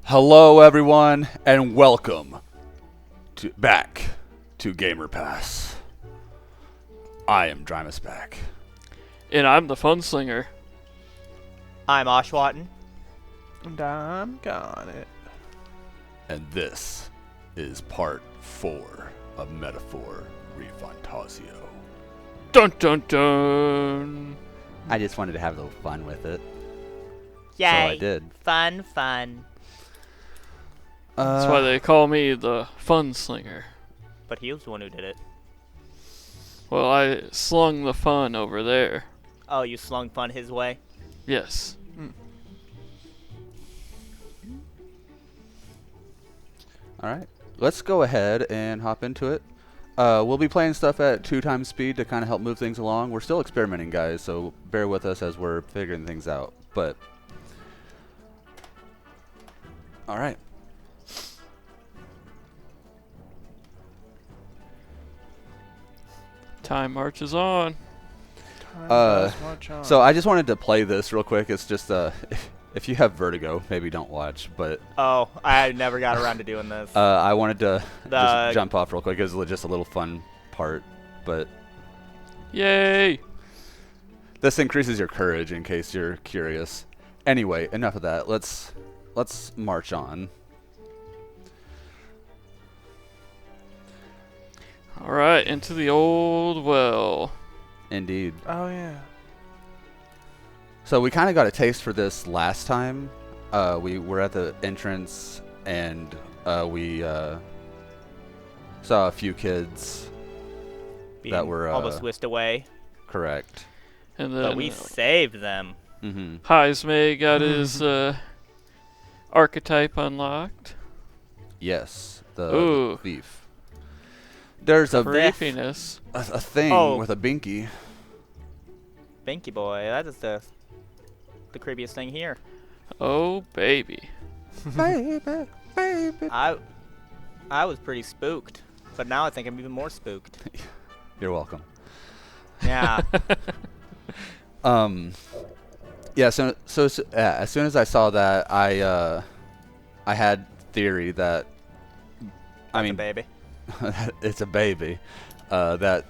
Hello, everyone, and welcome back to Gamer Pass. I am Drymus back. And I'm the fun slinger. I'm Oshwatton. And I'm got it. And this is part 4 of Metaphor ReFantazio. Dun dun dun. I just wanted to have a little fun with it. Yay. So I did. Fun. That's why they call me the fun slinger. But he was the one who did it. Well, I slung the fun over there. Oh, you slung fun his way? Yes. Alright, let's go ahead and hop into it. We'll be playing stuff at 2 times speed to kind of help move things along. We're still experimenting, guys, so bear with us as we're figuring things out. But alright. Time marches on. So I just wanted to play this real quick. It's just if you have vertigo, maybe don't watch. But Oh, I never got around to doing this. I wanted to just jump off real quick. It was just a little fun part. But Yay! this increases your courage in case you're curious. Anyway, enough of that. Let's march on. Alright, into the old well. Indeed. Oh yeah. So we kind of got a taste for this last time. We were at the entrance and we saw a few kids Being that were almost whisked away. correct. And then But we saved them. Mm-hmm. Heismay got his archetype unlocked. Yes, the Ooh. thief. There's a Creepiness. a thing Oh. with a binky. Binky boy, that is the creepiest thing here. Oh, baby. Baby. I was pretty spooked, but now I think I'm even more spooked. You're welcome. Yeah. Yeah. So as soon as I saw that, I had theory that That's a baby. it's a baby. That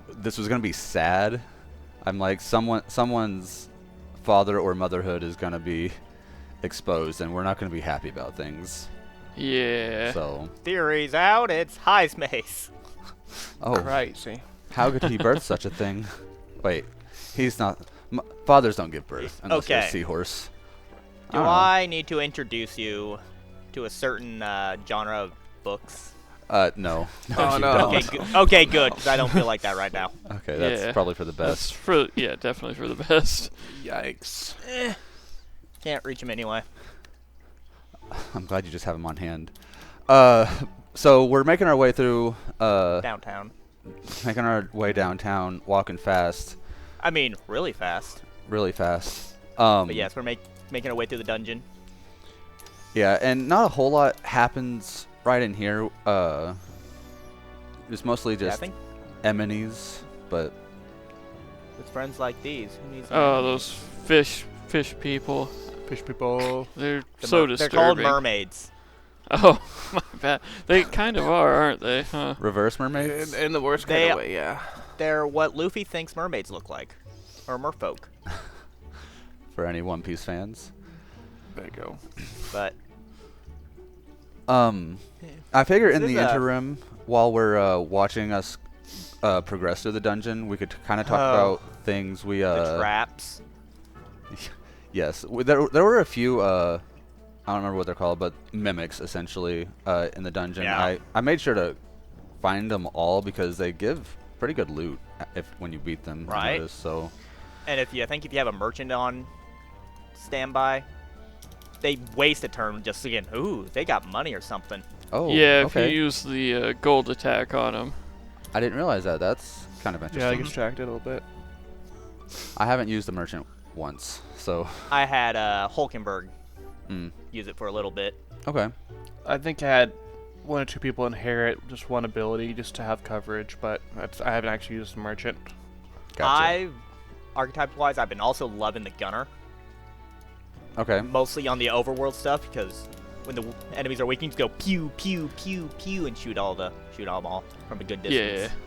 this was gonna be sad. I'm like someone's father or motherhood is gonna be exposed, and we're not gonna be happy about things. Yeah. So Theory's out. It's Heismay's. oh, Crazy. how could he birth such a thing? Wait, he's not. Fathers don't give birth unless they're a Okay. seahorse. Do don't know. I need to introduce you to a certain genre of books? No. Oh, you no. don't. Okay, good, because I don't feel like that right now. Okay, that's Yeah. probably for the That's best. definitely for the best. Yikes. Can't reach him anyway. I'm glad you just have him on hand. So we're making our way through, Downtown. making our way downtown, walking fast, I mean, really fast. really fast. But yes, we're making our way through the dungeon. Yeah, and not a whole lot happens right in here. It's mostly Yeah, I just think enemies, but with friends like these, who needs Oh, those fish people. Fish people. They're They're so They're disturbing. called mermaids. Oh, my bad. They kind of are, aren't they? Huh? reverse mermaids. In the worst They- kind of way, yeah. They're what Luffy thinks mermaids look like, or merfolk. For any One Piece fans. There you go. But I figure in This the is a- interim, while we're watching us progress through the dungeon, we could kind of talk Oh. about things we the traps. Yes, there were a few. I don't remember what they're called, but mimics essentially in the dungeon. Yeah. I made sure to find them all because they give pretty good loot when you beat them. I Right. noticed, so And I think if you have a merchant on standby, they waste a turn just again. Ooh, they got money or something. oh Yeah, if okay. you use the gold attack on them. I didn't realize that. That's kind of Yeah, I interesting. get distracted a little bit. I haven't used the merchant once, so I had Hulkenberg mm, use it for a little bit. okay. I think I had one or two people inherit just one ability just to have coverage, but I haven't actually used the merchant. Gotcha. Archetype-wise, I've been also loving the gunner. Okay. Mostly on the overworld stuff, because when the enemies are weak, you just go pew pew pew pew and shoot them all from a good distance. Yeah.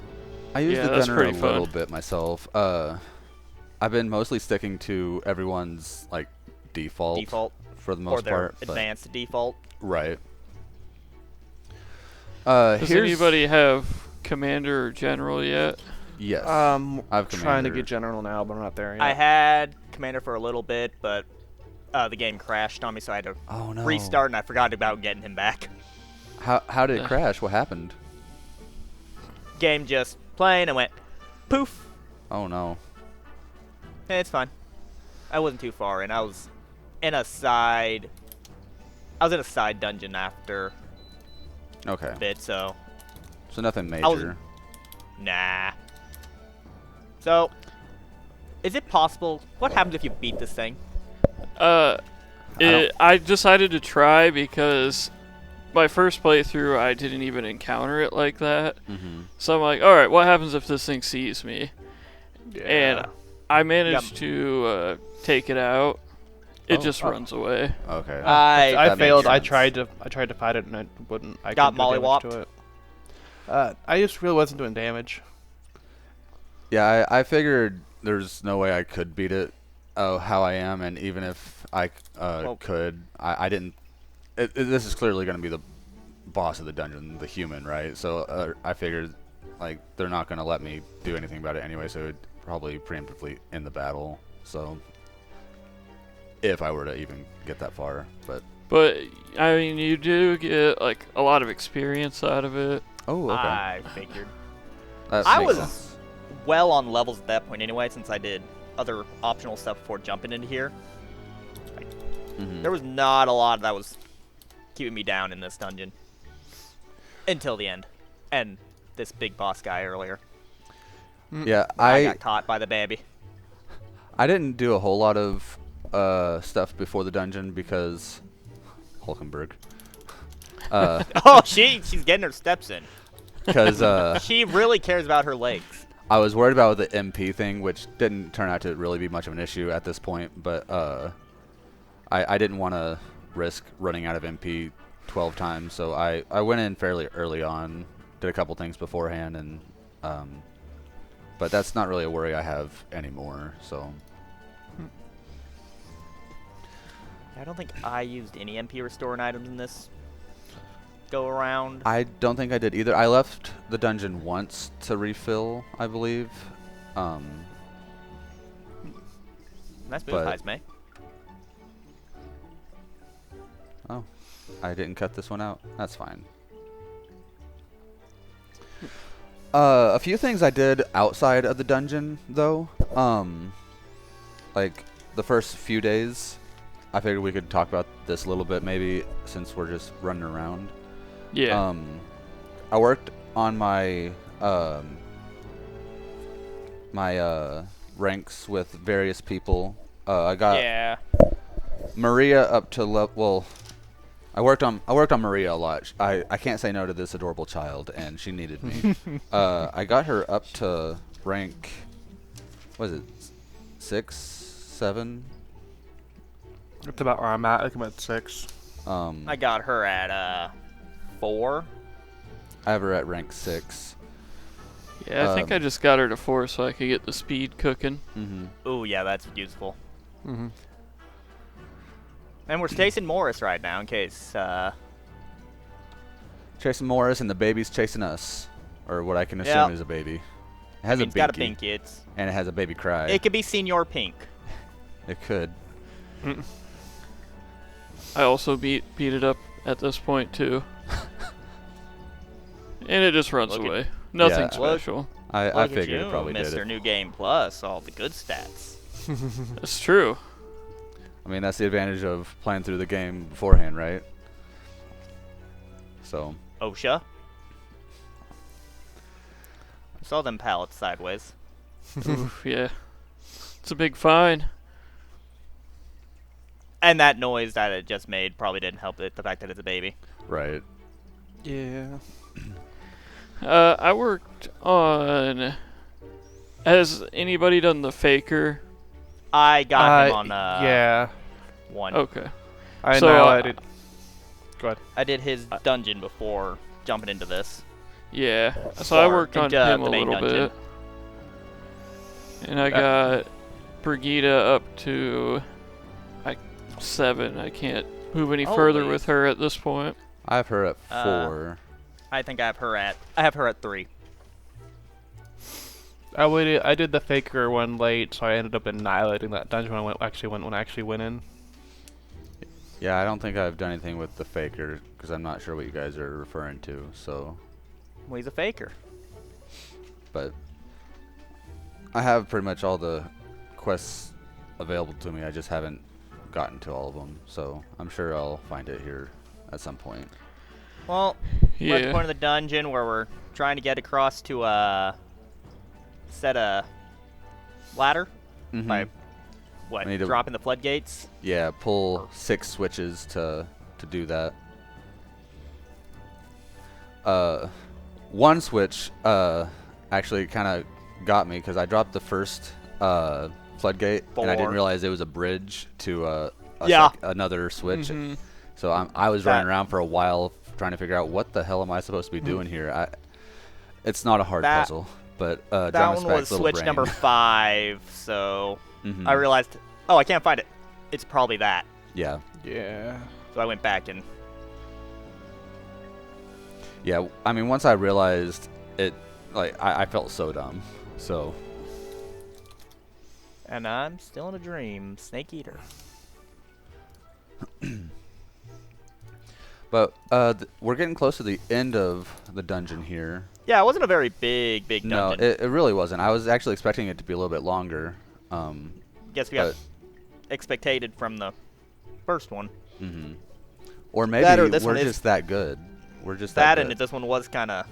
I use Yeah, the that's gunner a pretty little fun. bit myself. I've been mostly sticking to everyone's like default for the Or most their part. but- advanced default. Right. Does Here's anybody have commander or general yet? yes. I'm I've trying to commander. get general now, but I'm not there yet. I had commander for a little bit, but the game crashed on me, so I had to Oh no. restart, and I forgot about getting him back. How did it Ugh. crash? What happened? Game just playing and went poof. Oh no. It's fine. I wasn't too far in. I was in a side dungeon after Okay. a bit, so So nothing was- major. nah. So, is it possible? What happens if you beat this thing? I decided to try because my first playthrough I didn't even encounter it like that. Mm-hmm. So I'm like, all right, what happens if this thing sees me? Yeah. And I managed to take it out. It just runs away. Okay. I that failed. makes I sense. tried to fight it and I wouldn't. I Got couldn't do damage mollywopped? to it. I just really wasn't doing damage. Yeah, I figured there's no way I could beat it. How I am, and even if I could, I didn't. This is clearly going to be the boss of the dungeon, the human, right? So I figured, like, they're not going to let me do anything about it anyway, so it'd probably preemptively end the battle. So if I were to even get that far, but I mean, you do get like a lot of experience out of it. oh, okay, I figured. that I makes was- sense. Well on levels at that point anyway, since I did other optional stuff before jumping into here. Mhm. There was not a lot that was keeping me down in this dungeon. Until the end. And this big boss guy earlier. Yeah, I got caught by the baby. I didn't do a whole lot of stuff before the dungeon because Hulkenberg. Oh, she's getting her steps in. Because She really cares about her legs. I was worried about the MP thing, which didn't turn out to really be much of an issue at this point. But I didn't want to risk running out of MP 12 times, so I went in fairly early on, did a couple things beforehand, and but that's not really a worry I have anymore. So I don't think I used any MP restoring items in this go around. I don't think I did either. I left the dungeon once to refill, I believe. Nice move, but- Heisme. Oh, I didn't cut this one out. That's fine. A few things I did outside of the dungeon, though. Like the first few days, I figured we could talk about this a little bit, maybe since we're just running around. Yeah. I worked on my ranks with various people. I got Yeah. Maria up to well, I worked on Maria a lot. I can't say no to this adorable child, and she needed me. I got her up to rank, what is it, 6, 7? That's about where I'm at. I think I'm at 6. I got her at 4. I have her at rank 6. Yeah, I think I just got her to 4 so I could get the speed cooking. Mm-hmm. Ooh, yeah, that's useful. Mm-hmm. And we're chasing Morris right now, in case. Chasing Morris, and the baby's chasing us, or what I can assume Yeah. is a baby. It has It's a got a binky, pinky. and it has a baby cry. It could be Senior Pink. It could. I also beat it up at this point too. And it just runs Look at- away. Nothing Yeah. special. I Look at figured you, it probably did Mr. it. New Game Plus, all the good stats. That's true. I mean, that's the advantage of playing through the game beforehand, right? So, OSHA. Saw them pallets sideways. Oof, yeah. It's a big fine. And that noise that it just made probably didn't help it, the fact that it's a baby. right. Yeah. I worked on. Has anybody done the faker? I got him on yeah. 1. Okay. I So, know. uh, I did. Go ahead. I did his dungeon before jumping into this. Yeah. So I Or worked on into him the a main little dungeon. bit. And I got Brigida up to 7. I can't move any further Holy. with her at this point. I have her at 4. I think I have her at 3. I did the faker one late, so I ended up annihilating that dungeon when I actually went in. Yeah, I don't think I've done anything with the faker because I'm not sure what you guys are referring to. So, Well, he's a faker. but I have pretty much all the quests available to me. I just haven't gotten to all of them. So I'm sure I'll find it here at some point. Well, we're at the Yeah. point of the dungeon where we're trying to get across to set a ladder Mhm. by what? I need to- Dropping the floodgates. Yeah, pull 6 switches to do that. One switch actually kind of got me because I dropped the first floodgate and I didn't 4. realize it was a bridge to Yeah. another switch. Mhm. So I was That- running around for a while trying to figure out what the hell am I supposed to be doing here. It's not a hard That- puzzle, but That Drama one Spec's was little switch brain. number 5, so Mhm. I realized, oh, I can't find it. It's probably that. Yeah. Yeah. So I went back and Yeah, I mean, once I realized it, like, I felt so dumb. So, I'm still in a dream. Snake Eater. but we're getting close to the end of the dungeon here. Yeah, it wasn't a very big No, dungeon. it really wasn't. I was actually expecting it to be a little bit longer. Guess we got expectated from the first one. Mhm. Or maybe That or this we're one is- just that good. We're just That that and good. this one was kind of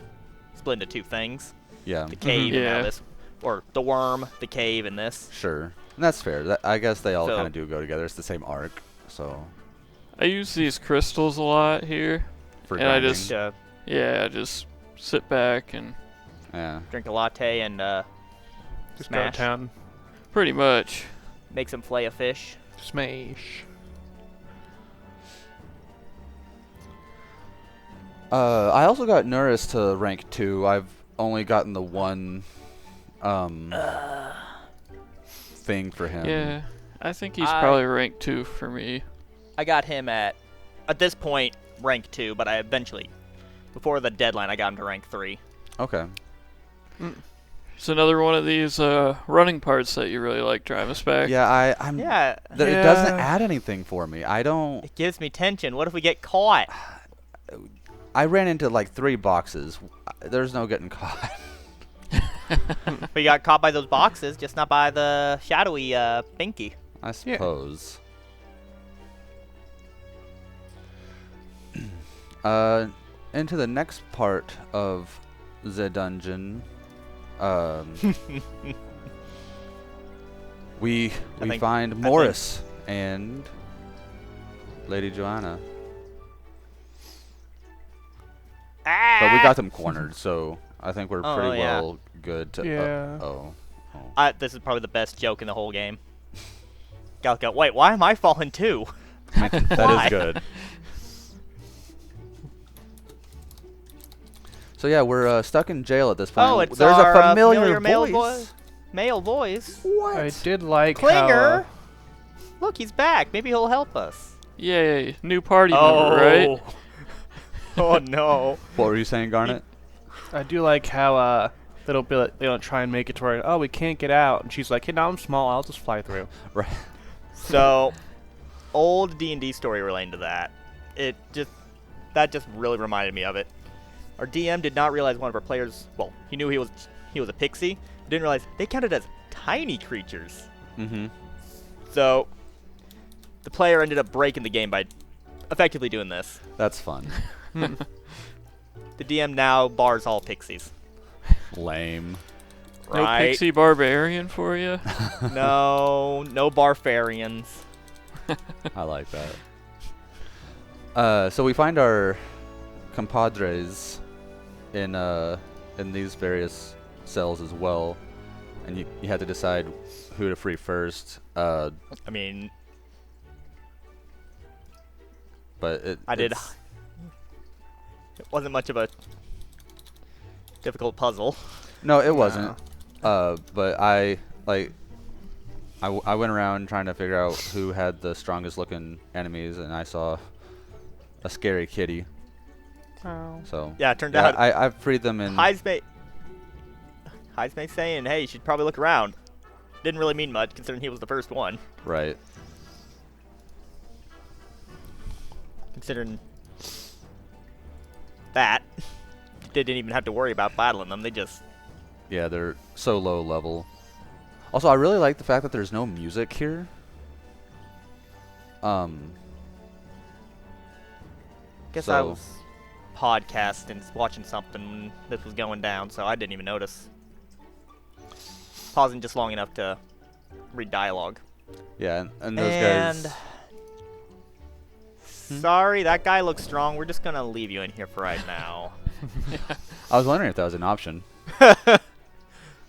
split into 2 things. Yeah, The cave and now Yeah. this. Or the worm, the cave, and this. sure. And that's fair. I guess they all So- kind of do go together. It's the same arc. So, I use these crystals a lot here. for And I grinding. just- To Yeah, I just sit back and Yeah. drink a latte and Just go to smash. town. pretty much. Make some fillet of fish. Smash. I also got Nourished to rank 2. I've only gotten the one thing for him. Yeah. I think he's I- probably ranked 2 for me. I got him at this point, rank 2, but I eventually, before the deadline, I got him to rank 3. Okay. It's another one of these running parts that you really like, Drimus back. Yeah, I'm. Yeah, It doesn't Yeah. add anything for me. I don't. it gives me tension. What if we get caught? I ran into like 3 boxes. There's no getting caught. But you got caught by those boxes, just not by the shadowy Pinky. I suppose. Into the next part of the dungeon. We think- find Morris and Lady Joanna. But we got them cornered, so I think we're Oh, pretty yeah. well good to. Yeah. Oh. This is probably the best joke in the whole game. Gal go, wait, why am I falling too? That Why? is good. So yeah, we're stuck in jail at this point. Oh, it's There's our a familiar male voice. Male voice. What? I did like Klinger! how. Look, he's back. Maybe he'll help us. Yay, new party member, right? Oh no. What were you saying, Garnet? I do like how they don't try and make it to where, oh, we can't get out, and she's like, hey, no, I'm small, I'll just fly through. Right. So, old D&D story relating to that. That just really reminded me of it. Our DM did not realize one of our players. Well, he knew he was a pixie. But didn't realize they counted as tiny creatures. Mm-hmm. So, the player ended up breaking the game by effectively doing this. That's fun. The DM now bars all pixies. Lame. No Right? pixie barbarian for you? No Barfarians. I like that. So we find our compadres in these various cells as well, and you had to decide who to free first. I mean, But I did. It wasn't much of a difficult puzzle. No, it wasn't. But I went around trying to figure out who had the strongest looking enemies, and I saw a scary kitty. Oh. So Yeah, it turned out I freed them in. Heismate saying, hey, you should probably look around. Didn't really mean much, considering he was the first one. Right. Considering that, they didn't even have to worry about battling them. They just... Yeah, they're so low level. Also, I really like the fact that there's no music here. Guess I So- was podcasting, watching something when this was going down, so I didn't even notice. Pausing just long enough to read dialogue. Yeah, and those And guys. sorry, that guy looks strong. We're just gonna leave you in here for right now. I was wondering if that was an option.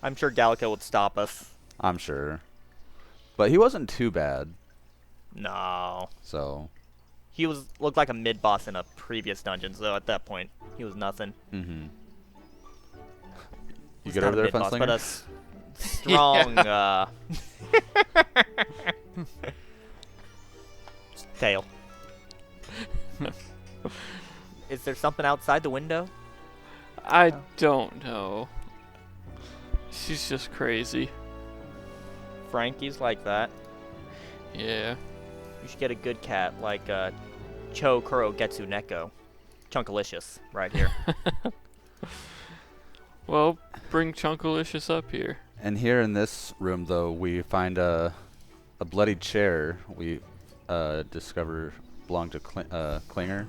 I'm sure Gallico would stop us. I'm sure, but he wasn't too bad. No, So. he looked like a mid boss in a previous dungeon. So at that point, he was nothing. Mm-hmm. You He's get not over a there, mid-boss, but Funslinger? a strong tail. Is there something outside the window? I don't know. She's just crazy. Frankie's like that. Yeah. You should get a good cat like Cho Kuro Getsu Neko. Chunkalicious right here. Well, bring Chunkalicious up here. And here in this room, though, we find a bloody chair. We discover belonged to Klinger.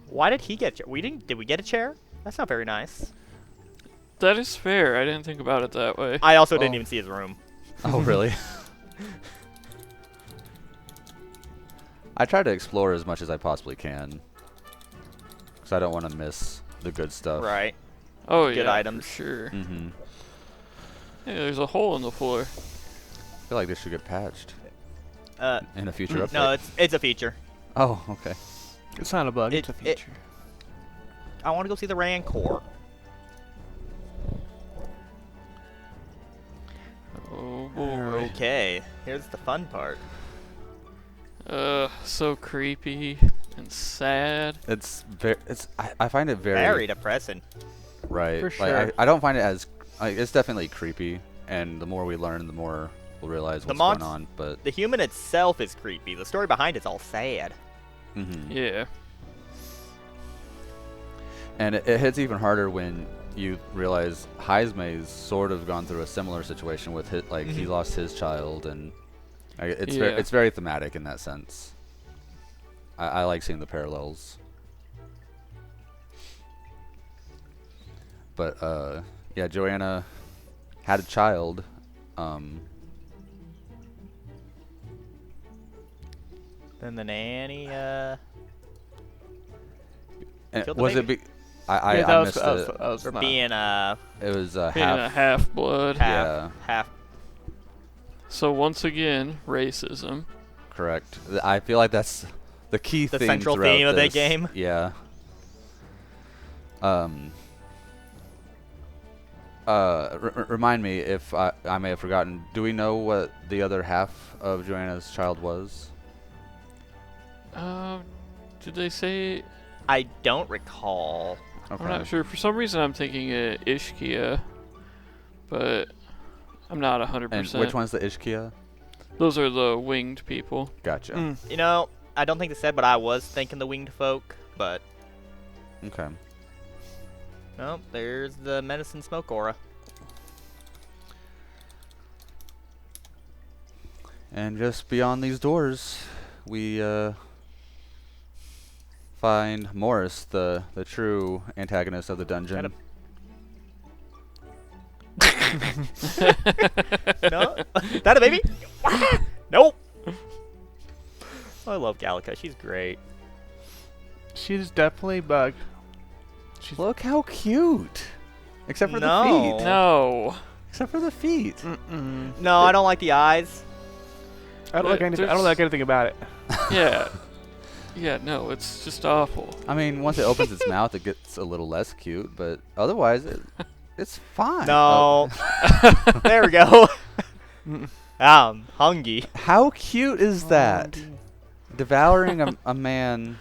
Why did he get? We didn't. Did we get a chair? That's not very nice. That is fair. I didn't think about it that way. I also didn't Oh. even see his room. Oh, really? I try to explore as much as I possibly can, because I don't want to miss the good stuff. Right. Oh, Good yeah, items. for sure. Mm-hmm. Hey, there's a hole in the floor. I feel like this should get patched Uh, in a future update. no, it's a feature. Oh, okay. It's not a bug. It's a It- feature. I want to go see the Rancor. Oh boy. Okay, here's the fun part. So creepy and sad. It's very. I find it very. Very depressing. Right. For Like, sure. I don't find it as. It's definitely creepy, and the more we learn, the more we'll realize The what's monst- going on. But. The human itself is creepy. The story behind it's all sad. Mm-hmm. Yeah. And it hits even harder when you realize Heismay's sort of gone through a similar situation with his, like he Mhm. lost his child, and it's Yeah. it's very thematic in that sense. I like seeing the parallels. But yeah, Joanna had a child. Then the nanny, And Killed the was it? baby? I Yeah, I missed it. that was for not- being It was Being a half. half-blood. Yeah. half. So once again, racism. Correct. I feel like that's the key The thing central throughout theme of the this. game. Yeah. Remind me if I may have forgotten. Do we know what the other half of Joanna's child was? Did they say? I don't recall. Okay. I'm not sure. For some reason, I'm thinking Ishkia, but I'm not 100%. And which one's the Ishkia? Those are the winged people. Gotcha. Mm. You know, I don't think they said, but I was thinking the winged folk. But Okay. no, there's the medicine smoke aura. And just beyond these doors, we find Morris, the true antagonist of the dungeon. No, that a baby? Nope. I love Gallica. She's great. She's definitely bugged. Look how cute. Except for No. the feet. No. Except for the feet. Mm-mm. No, I don't like the eyes. I don't like anything. I don't like anything about it. Yeah. Yeah, no, it's just awful. I mean, once it opens its mouth, it gets a little less cute, but otherwise, it's fine. No. There we go. I'm hungry. How cute is that? Devouring a man.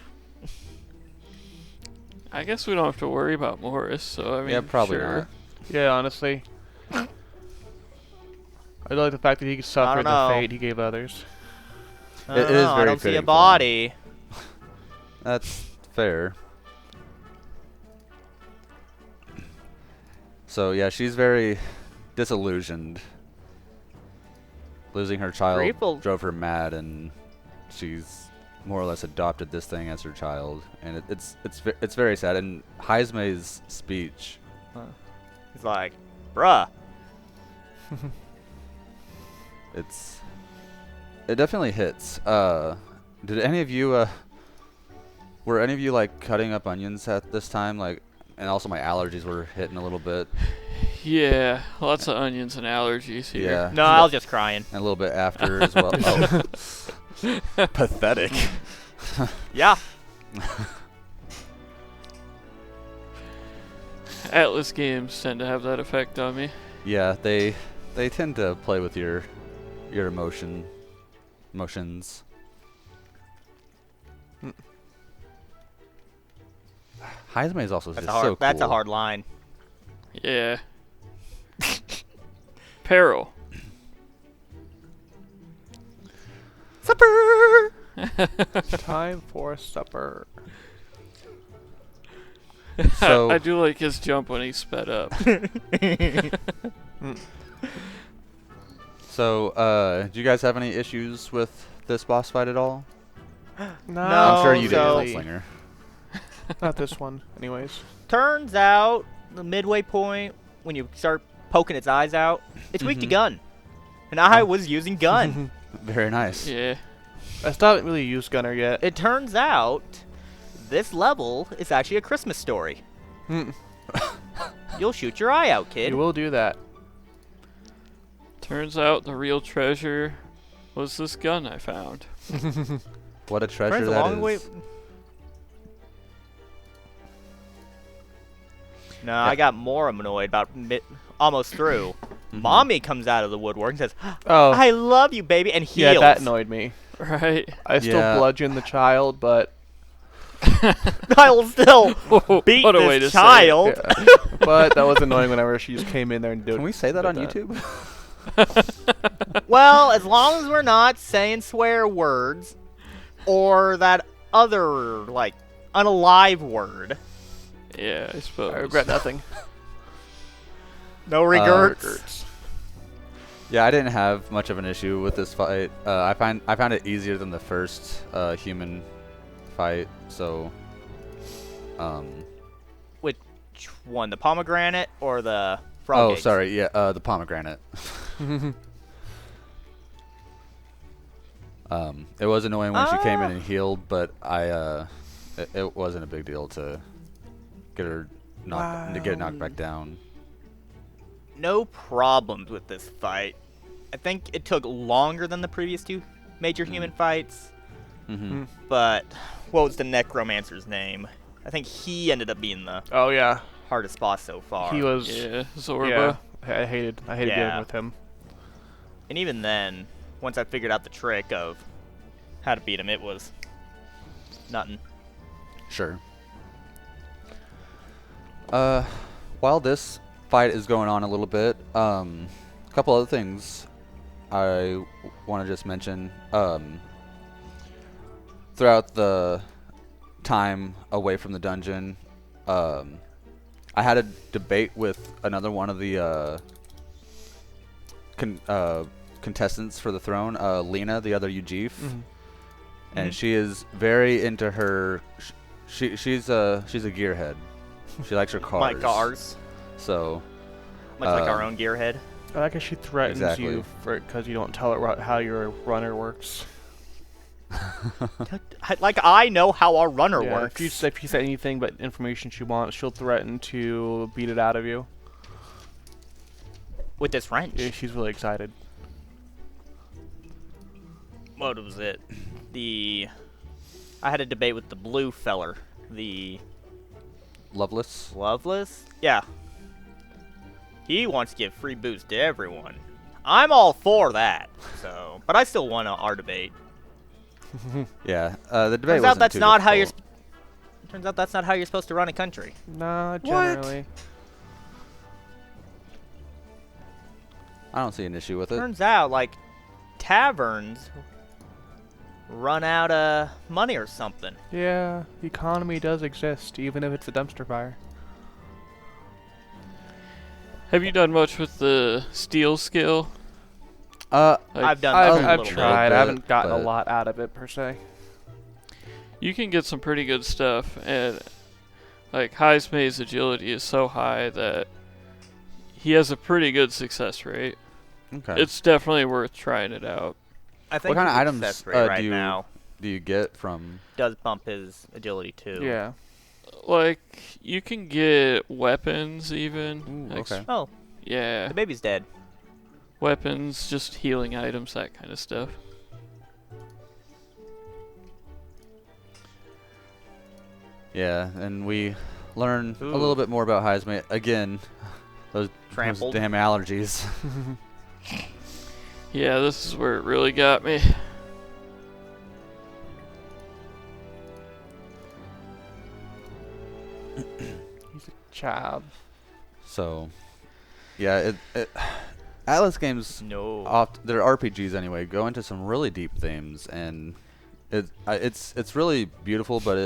I guess we don't have to worry about Morris, so I mean, Yeah, probably sure. not. Yeah, honestly. I like the fact that he suffered the know. fate he gave others. I It don't is know, I very don't see a fitting for him. body. That's fair. So yeah, she's very disillusioned. Losing her child Grateful. drove her mad, and she's more or less adopted this thing as her child, and it's very sad. And Heismay's speech, He's like, bruh. it definitely hits. Did any of you were any of you like cutting up onions at this time, like? And also my allergies were hitting a little bit. Yeah, lots of onions and allergies here. Yeah. No, I was just crying. And a little bit after as well. Oh. Pathetic. Yeah. Atlas games tend to have that effect on me. Yeah, they tend to play with your emotions. Heisman is also That's just a hard. so cool. That's a hard line. Yeah. Peril. Supper. Time for supper. So I do like his jump when he sped up. So, do you guys have any issues with this boss fight at all? No, I'm sure you did, so- Gunslinger. Not this one, anyways. Turns out the midway point when you start poking its eyes out, it's weak to Mhm. gun, and I was using gun. Very nice. Yeah. I still haven't really used Gunner yet. It turns out this level is actually a Christmas story. Mm. You'll shoot your eye out, kid. You will do that. Turns out the real treasure was this gun I found. What a treasure Friends, that along the way. is. No, I got more annoyed about almost through. Mhm. Mommy comes out of the woodwork and says, Oh, "I love you, baby," and heals. yeah, that annoyed me. Right. I still Yeah. bludgeon the child, but I'll still beat What a way this to say it. child. yeah. But that was annoying whenever she just came in there and did. Can we say that did on YouTube? Well, as long as we're not saying swear words or that other like unalive word. Yeah, I suppose. I regret nothing. No regrets. Regrets. Yeah, I didn't have much of an issue with this fight. I found it easier than the first human fight. So, Which one, the pomegranate or the frog? oh, eggs? sorry, yeah, the pomegranate. It was annoying when she came in and healed, but it wasn't a big deal to get her knocked back down. No problems with this fight. I think it took longer than the previous two major human fights, Mm-hmm. but what was the necromancer's name? I think he ended up being the Oh yeah, hardest boss so far. he was. Yeah, Zorba. Yeah, I hated Yeah. dealing with him. And even then, once I figured out the trick of how to beat him, it was nothing. Sure. While this fight is going on a little bit, a couple other things I want to just mention. Throughout the time away from the dungeon, I had a debate with another one of the contestants for the throne, Lena, the other Ujif, and she is very into her. She's a gearhead. She likes her cars. Like ours. So. Much like our own gearhead. I like how she threatens Exactly. you because you don't tell her how your runner works. Like I know how our runner Yeah, works. if you say anything but information she wants, she'll threaten to beat it out of you. With this wrench. Yeah, she's really excited. What was it? The I had a debate with the blue feller, the Loveless. Loveless. Yeah. He wants to give free boost to everyone. I'm all for that. So, but I still won our debate. Yeah. The debate Turns out wasn't that's too not how you're. difficult. Turns out that's not how you're supposed to run a country. Nah, generally. I don't see an issue with it. Turns out, like, taverns run out of money or something. Yeah, the economy does exist, even if it's a dumpster fire. Have you done much with the steel skill? Uh, Like, I've done I've, that a I've little tried. bit, I haven't gotten a but- lot out of it, per se. you can get some pretty good stuff, and like Heismay's agility is so high that he has a pretty good success rate. okay. It's definitely worth trying it out. I think kind of his items, success rate right do you- now Do you get from? does bump his agility too. Yeah. Like you can get weapons even. Ooh, Like, okay. Oh, Yeah, the baby's dead. weapons, just healing items, that kind of stuff. Yeah, and we learn a Ooh. little bit more about Heisman. Again, those Trampled. damn allergies. Yeah, this is where it really got me. He's a child. So, yeah, Atlas games, No. they're RPGs anyway, go into some really deep themes, and it's really beautiful, but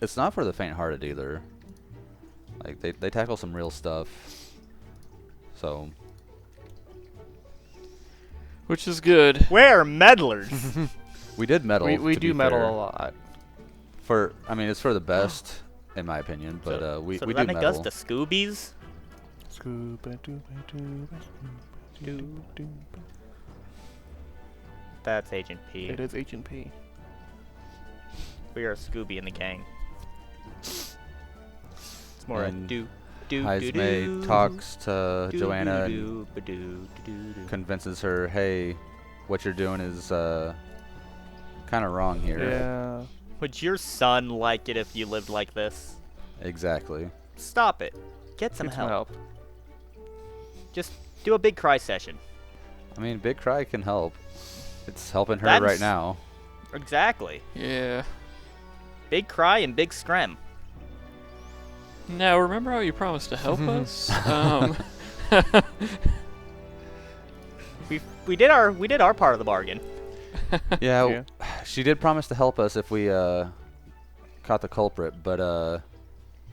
it's not for the faint-hearted either. Like they tackle some real stuff. So Which is good. We're meddlers. we did meddle. We to do be meddle fair. a lot. I mean, it's for the best, in my opinion. But we so we does do that make us meddle. the Scoobies? That's Agent P. It is H&P. We are a Scooby in the gang. It's more a And do do do Heismay do. talks to do, Joanna do, and do, ba-do, do-do-do. convinces her, hey, what you're doing is kind of wrong here. Yeah. Would your son like it if you lived like this? Exactly. Stop it. Get some Get help. Just do a big cry session. I mean, Big Cry can help. It's helping her That's- right now. Exactly. Yeah. Big cry and big screm. Now, remember how you promised to help us? We did our part of the bargain. Yeah, Yeah. she did promise to help us if we caught the culprit, but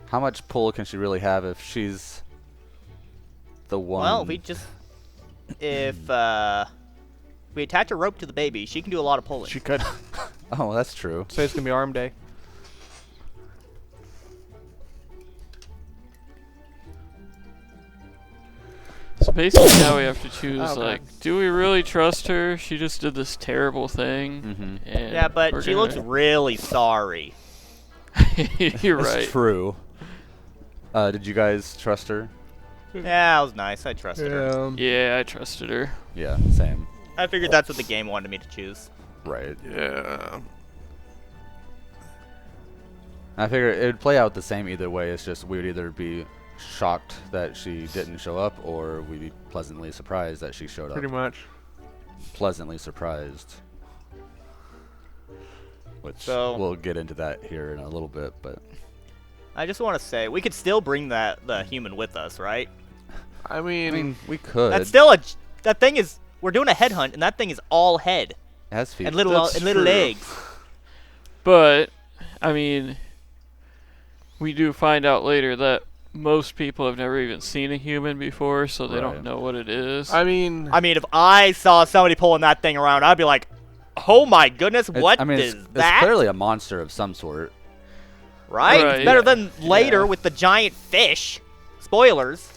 how much pull can she really have if she's the one? Well, if we attach a rope to the baby, she can do a lot of pulling. She could. Oh, that's true. Say it's gonna be arm day. So basically now we have to choose, Oh, God. like, do we really trust her? She just did this terrible thing. Mm-hmm. And Yeah, but we're she looks gonna- really sorry. You're That's right. true. Did you guys trust her? Yeah, that was nice. I trusted her. Yeah, I trusted her. Yeah, same. I figured that's what the game wanted me to choose. Right. Yeah. I figure it would play out the same either way. It's just we would either be shocked that she didn't show up, or we'd be pleasantly surprised that she showed Pretty up. much. Pleasantly surprised. Which So- we'll get into that here in a little bit, but I just want to say we could still bring the human with us, right? I I mean, mean, we could. That's still that thing is we're doing a headhunt and that thing is all head It has feet. and little That's true. legs. But, I mean, we do find out later that most people have never even seen a human before, so they Right. don't know what it is. I mean, I mean, if I saw somebody pulling that thing around, I'd be like, "Oh my goodness, It's- what I mean, is it's that?" clearly a monster of some sort. Right? Right, It's better yeah. than later Yeah. with the giant fish. Spoilers.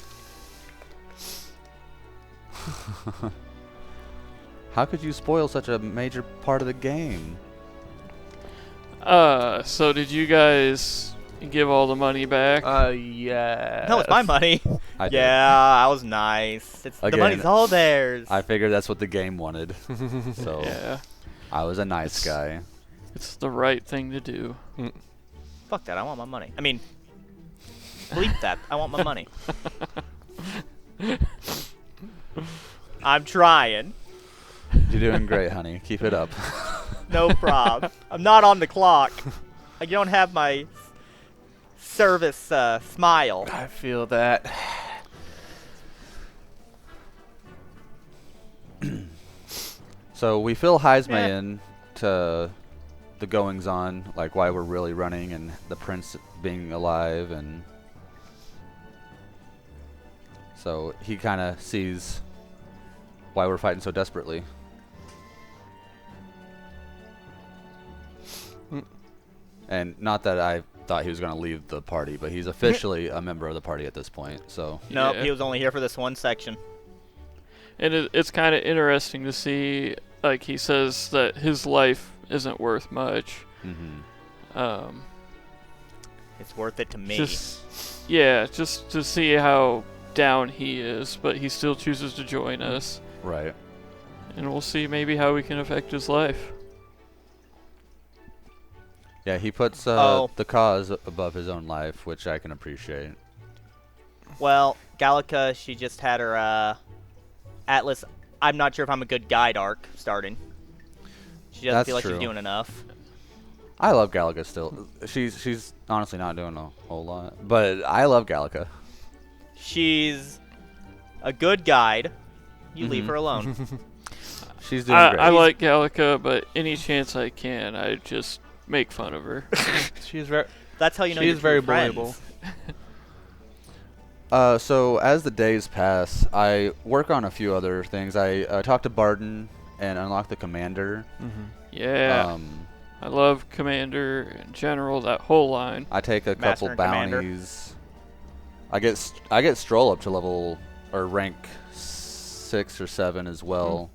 How could you spoil such a major part of the game? So did you guys give all the money back? yeah. No, it's my money. I did. Yeah, I was nice. The Again, money's all theirs. I figured that's what the game wanted. So Yeah. I was a nice guy. It's the right thing to do. Fuck that. I want my money. I mean, bleep that. I want my money. I'm trying. You're doing great, honey. Keep it up. No prob. I'm not on the clock. I don't have my service smile. I feel that. So we fill Heisme Yeah. in to the goings on, like why we're really running and the prince being alive, and so he kind of sees why we're fighting so desperately. And not that I thought he was going to leave the party, but he's officially a member of the party at this point. So Nope, Yeah. he was only here for this one section. And it's kind of interesting to see, like, he says that his life isn't worth much. It's worth it to me. Just to see how down he is, but he still chooses to join us. right. And we'll see maybe how we can affect his life. Yeah, he puts Oh. the cause above his own life, which I can appreciate. Well, Gallica, she just had her Atlas. I'm not sure if I'm a good guide arc starting. She doesn't That's feel like true. she's doing enough. I love Galaga still. She's honestly not doing a whole lot, but I love Galaga. She's a good guide. You leave Mhm. her alone. She's doing great. I like Gallica, but any chance I can, I just make fun of her. She's very. That's how you know She you're is very true friends. bullyable. So as the days pass, I work on a few other things. I talk to Barden and unlock the commander. Yeah, I love Commander in general, that whole line. I take a Master couple and Commander. bounties. I get Stroll up to level or rank 6 or 7 as well.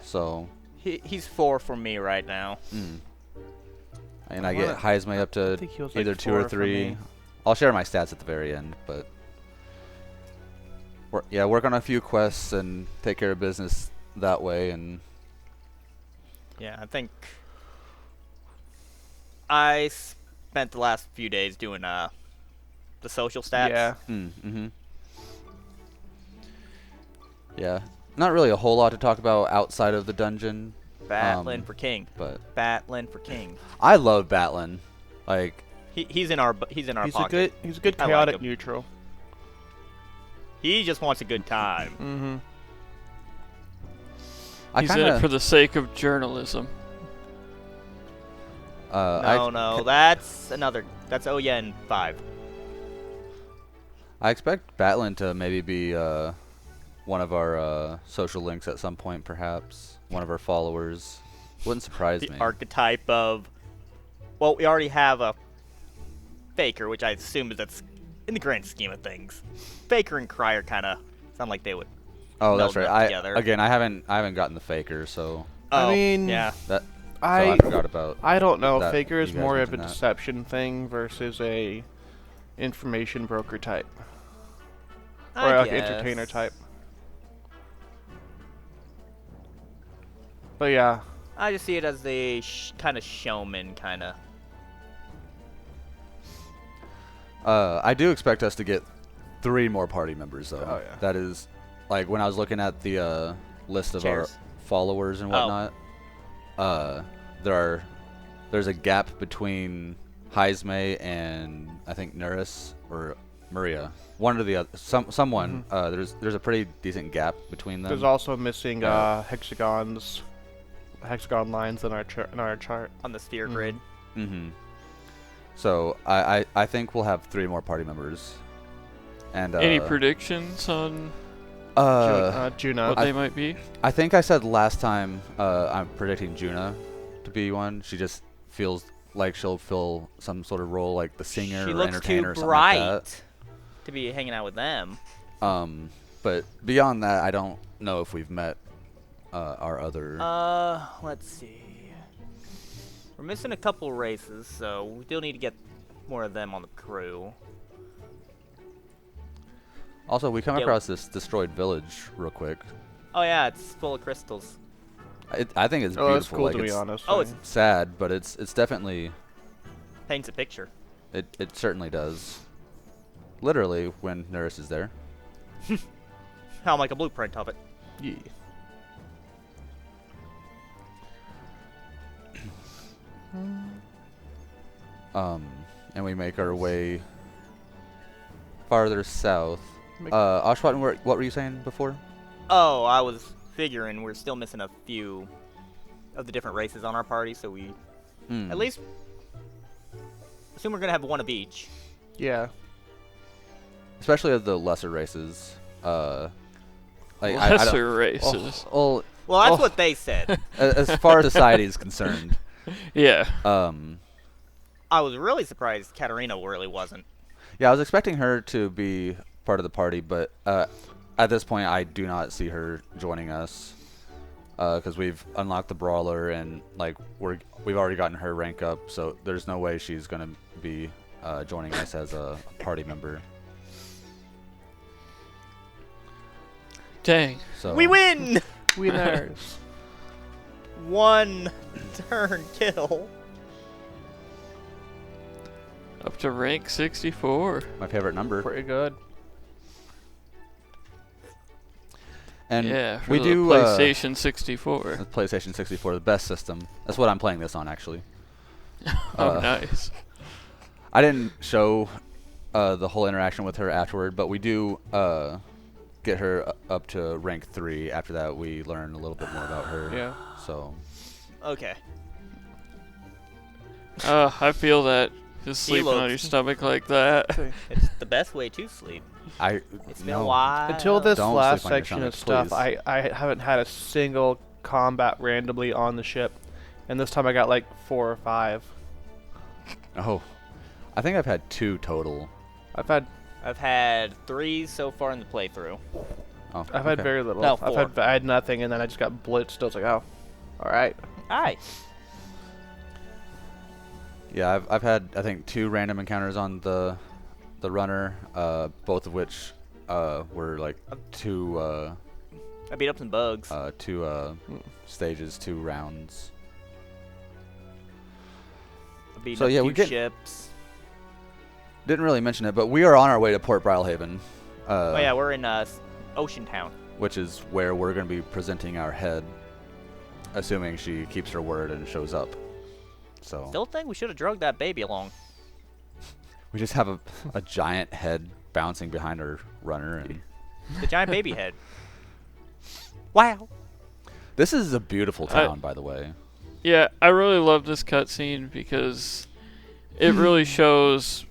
So He's 4 for me right now. and I get Heisme up to think he was either like 2 or 4 for 3. me. I'll share my stats at the very end, but work on a few quests and take care of business that way. And Yeah, I think I spent the last few days doing the social stats. Yeah. Yeah, not really a whole lot to talk about outside of the dungeon, Batlin for king. but Batlin for king. I love Batlin. Like, He's in our He's a pocket. good I like chaotic him. neutral. He just wants a good time. Mm-hmm. I He's in kind it for of the sake of journalism. No, that's another. That's Oyen 5. I expect Batlin to maybe be one of our social links at some point, perhaps one of our followers. Wouldn't surprise The me. archetype of. Well, we already have a Faker, which I assume is that's in the grand scheme of things. Faker and Cryer kind of sound like they would. Oh, that's meld right. them together. I haven't gotten the Faker, so Oh, I mean, yeah. so I forgot about. I don't know. that Faker is you guys more of a mentioned that. deception thing versus a information broker type or I like entertainer guess. type. But yeah, I just see it as the kind of showman kind of. I do expect us to get 3 more party members, though. Oh, yeah. That is, like, when I was looking at the list of Chairs. our followers and whatnot, there's a gap between Heisme and I think Nuris or Maria. One or the other. Someone. There's a pretty decent gap between them. there's also missing Uh, hexagon lines in our chart. On the sphere grid. Mm-hmm. So I think we'll have 3 more party members. And Any predictions on Juna. what they might be? I think I said last time I'm predicting Juna to be one. She just feels like she'll fill some sort of role, like the singer She or looks entertainer too or something bright like to be hanging out with them. that. But beyond that, I don't know if we've met our other. Let's see. We're missing a couple races, so we still need to get more of them on the crew. Also, we come Yeah. across this destroyed village real quick. Oh yeah, it's full of crystals. I think it's Oh, beautiful. that's cool like, to be it's honest. Oh, it's sad, but it's definitely paints a picture. it certainly does. Literally, when Nurse is there. I'll make a blueprint of it. yeah. And we make our way farther south. Make- Oshwat, what were you saying before? Oh, I was figuring we're still missing a few of the different races on our party, so we Hmm. at least assume we're gonna have one of each. Yeah. Especially of the lesser races. Like I don't- Lesser races. Well, Well, that's Oh. what they said. as far as society is concerned, Yeah. I was really surprised Katarina really wasn't. yeah, I was expecting her to be part of the party, but at this point, I do not see her joining us because we've unlocked the brawler and like we've already gotten her rank up, so there's no way she's gonna be joining us as a party member. Dang. So We win! Winners. One turn kill. Up to rank 64. my favorite number, Pretty good. and Yeah, for we the do PlayStation 64. the PlayStation 64, the best system. That's what I'm playing this on, actually. Oh, nice. I didn't show the whole interaction with her afterward, but we do get her up to rank 3. After that, we learn a little bit more about her. Yeah. So, Okay. I feel that just sleeping on looks- your stomach like that. It's the best way to sleep. It's been no. a while. Until this Don't last sleep on your section of stomach, stuff, please. I haven't had a single combat randomly on the ship. And this time I got like 4 or 5. Oh, I think I've had 2 total. I've had I've had 3 so far in the playthrough. Oh, I've had okay. very little. No, I had nothing, and then I just got blitzed. I was like, oh, all right. Aye. Yeah, I've had I think 2 random encounters on the runner, both of which were like 2 I beat up some bugs. 2 stages, 2 rounds. I beat so up yeah, a we few get- ships. Didn't really mention it, but we are on our way to Port Brylehaven. Oh yeah, we're in Ocean Town. Which is where we're going to be presenting our head, assuming she keeps her word and shows up. So Still think we should have drugged that baby along. we just have a giant head bouncing behind her runner, and The giant baby head. Wow. this is a beautiful town, by the way. Yeah, I really love this cutscene because it really shows.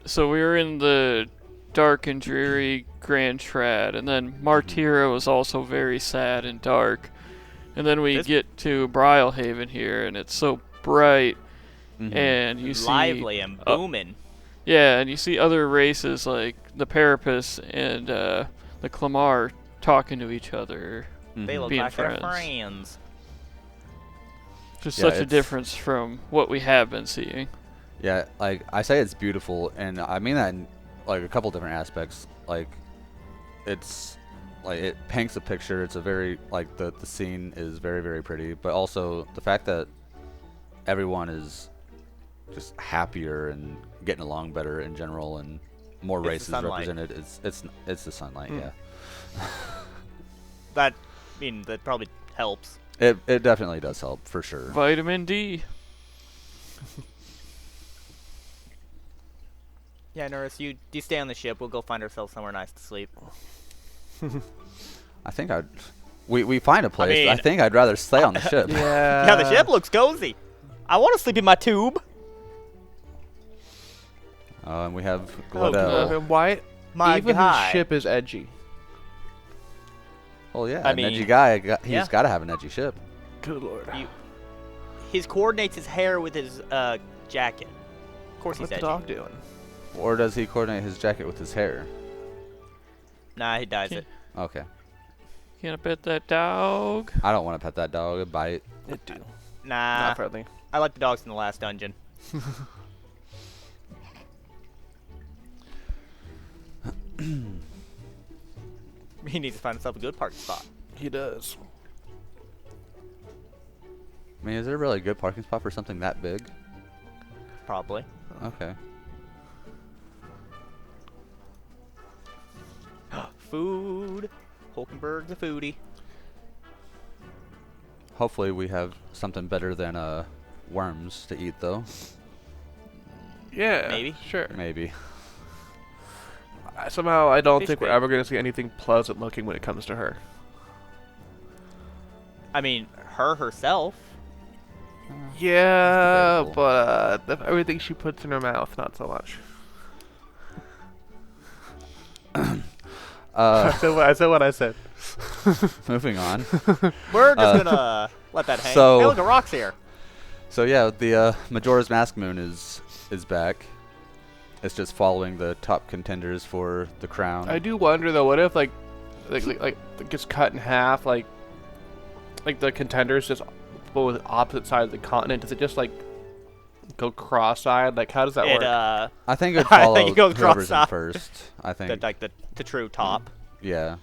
So we were in the dark and dreary Grand Trad, and then Martyra was also very sad and dark. And then we This- get to Brylehaven here, and it's so bright, Mhm. and you see Lively and booming. yeah, and you see other races like the Parapus and the Clamar talking to each other. They Mhm. look Being like they're friends. friends. Just Yeah, such a it's- difference from what we have been seeing. Yeah, like I say, it's beautiful, and I mean that in like a couple different aspects. Like, it's like it paints a picture. It's a very like the scene is very very pretty, but also the fact that everyone is just happier and getting along better in general, and more It's the races sunlight. represented. It's the sunlight. Mm. Yeah, That that probably helps. it definitely does help for sure. Vitamin D. Yeah, Norris, you stay on the ship. We'll go find ourselves somewhere nice to sleep. I think we find a place. I mean- think I'd rather stay on the ship. Yeah. Yeah, the ship looks cozy. I want to sleep in my tube. And we have Oh, Gladell. And why? My Even guy. his ship is edgy. Oh yeah, I an edgy mean, guy. He's yeah. got to have an edgy ship. Good lord. His coordinates his hair with his jacket. Of course What's he's the edgy. dog doing? Or does he coordinate his jacket with his hair? Nah, he dyes it. Okay. Can I pet that dog? I don't want to pet that dog. It'd bite. It do. Nah, Not friendly. I like the dogs in the last dungeon. He needs to find himself a good parking spot. He does. I mean, is there really a good parking spot for something that big? Probably. Okay. Food. Hulkenberg's a foodie. Hopefully we have something better than worms to eat, though. Yeah. Maybe. Sure. Maybe. Somehow I don't Fish think we're bait. ever going to see anything pleasant looking when it comes to her. I mean, her herself. Yeah, debatable. but everything she puts in her mouth, not so much. I said what I said. Moving on. We're just gonna let that hang. so- Hey, look, a rock's here. So yeah, the Majora's Mask Moon is back. It's just following the top contenders for the crown. I do wonder though, what if like it gets cut in half, like the contenders just both opposite sides of the continent? Does it just like go cross-eyed? Like how does that work? I think it would I follow think it goes whoever's in cross-eyed. first. I think. the true top. Yeah.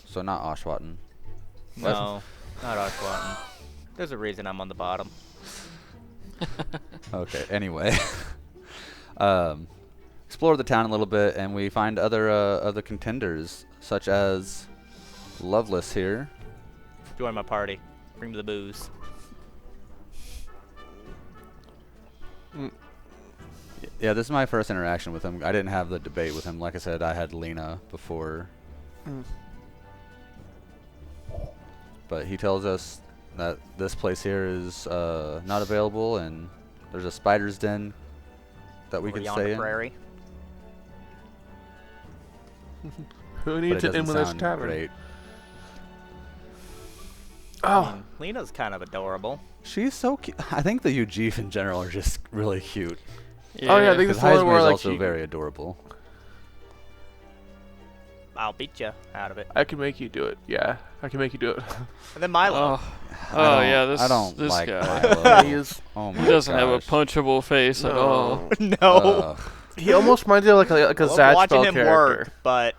So not Oshawott. No, not Oshawott. There's a reason I'm on the bottom. Okay. Anyway, explore the town a little bit, and we find other contenders such as Loveless here. Join my party. Bring me the booze. Yeah, this is my first interaction with him. I didn't have the debate with him. Like I said, I had Lena before. But he tells us that this place here is not available, and there's a spider's den that we Over can yonder stay in. prairie. Who But needs it it in doesn't this sound tavern? great. I Oh, mean, Lena's kind of adorable. She's so cute. I think the Ujif in general are just really cute. Oh, yeah, I think Because This is the one Heismer where, is like, also she- very adorable. I'll beat you out of it. I can make you do it. Yeah, I can make you do it. And then Milo. Oh yeah, I don't this like guy. Milo. He is. Oh my He doesn't have a gosh. punchable face at all. No. No. Ugh. He almost reminds me of like a I love Zatch watching spell him character. work, but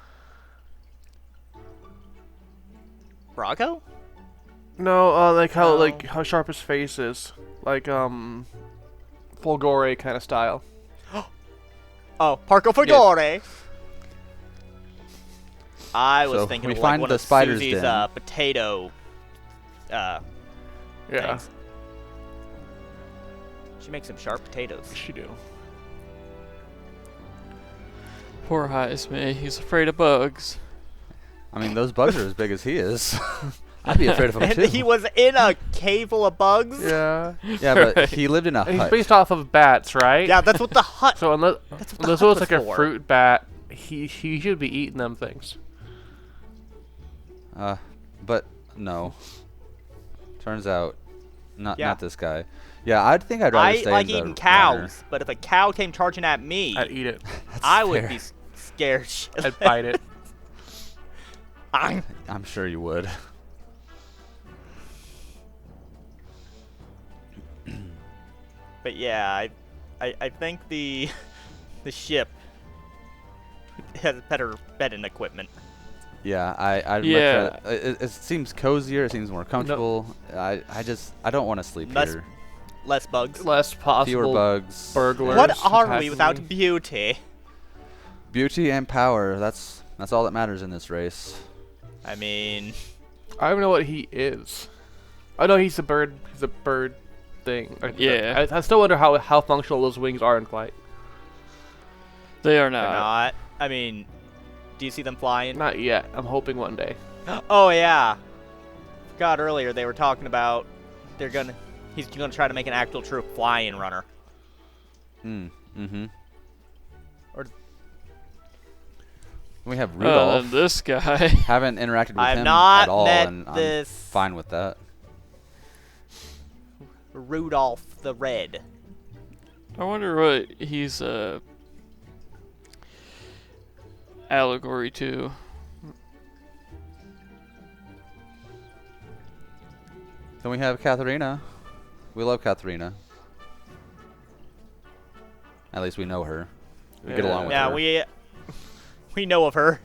Brago? No, like No. how sharp his face is, like Fulgore kind of style. Oh, Parco Fedore. I was So thinking we of like find one the of spider's Susie's den. potato Yeah, things. She makes some sharp potatoes. she do. Poor Heisman, he's afraid of bugs. I mean, those bugs are as big as he is. I'd be afraid of him And too. he was in a cave full of bugs. Yeah, Yeah, but he lived in a and he's hut. based off of bats, right? Yeah, that's what the hut. So unless That's what the unless it hut was like a for. fruit bat, he should be eating them things. But no. Turns out, not Yeah. this guy. Yeah, I think I'd rather I stay like in the eating cows, runner. but if a cow came charging at me, I'd eat it. That's I would fair. be scared. I'd bite it. I'm sure you would. But yeah, I think the ship has better bedding equipment. Yeah, I'd Yeah. much rather, it seems cozier. It seems more comfortable. I don't want to sleep Less here. Less bugs. Less possible Fewer bugs. burglars. What are attacking we without me. beauty? Beauty and power. That's all that matters in this race. I mean, I don't even know what he is. I know he's a bird. He's a bird thing. Yeah. I still wonder how functional those wings are in flight. They are they're not. I mean, do you see them flying? Not yet. I'm hoping one day. Oh yeah. Forgot earlier they were talking about he's gonna try to make an actual true flying runner. Mm-hmm. Or- We have Rudolph. This guy. Haven't interacted with I have him not at all, met and this I'm fine with that. Rudolph the Red. I wonder what he's allegory to. Then we have Katharina. We love Katharina. At least we know her. We get along with Yeah, her. we know of her.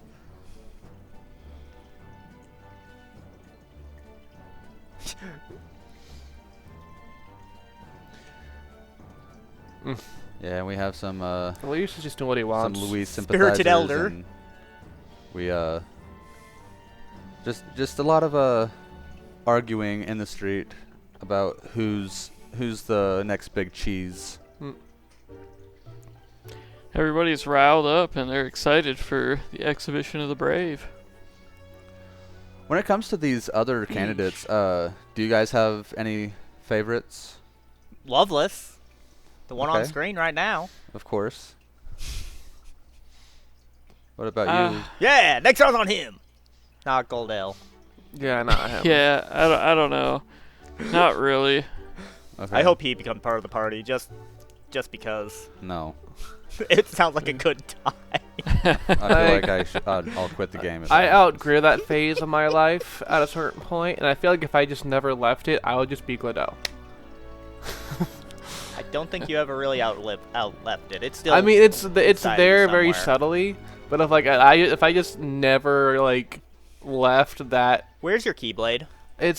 Yeah, we have some Luis is just doing what he some wants. Luis Spirited sympathizers. elder. And we just a lot of arguing in the street about who's the next big cheese. Everybody's riled up and they're excited for the exhibition of the brave. When it comes to these other candidates, do you guys have any favorites? Loveless. The one on Okay. screen right now. Of course. What about you? Yeah, next round's on him. Not Goldell. Yeah, not him. Yeah, I don't know. Not really. Okay. I hope he becomes part of the party just because. No. It sounds like a good time. I feel like I'll quit the game. If I that outgrew that phase of my life at a certain point, and I feel like if I just never left it, I would just be Gladell. I don't think you ever really outleft it. It's still. I mean, it's inside there you very somewhere. subtly, but if I just never like left that, Where's your Keyblade? I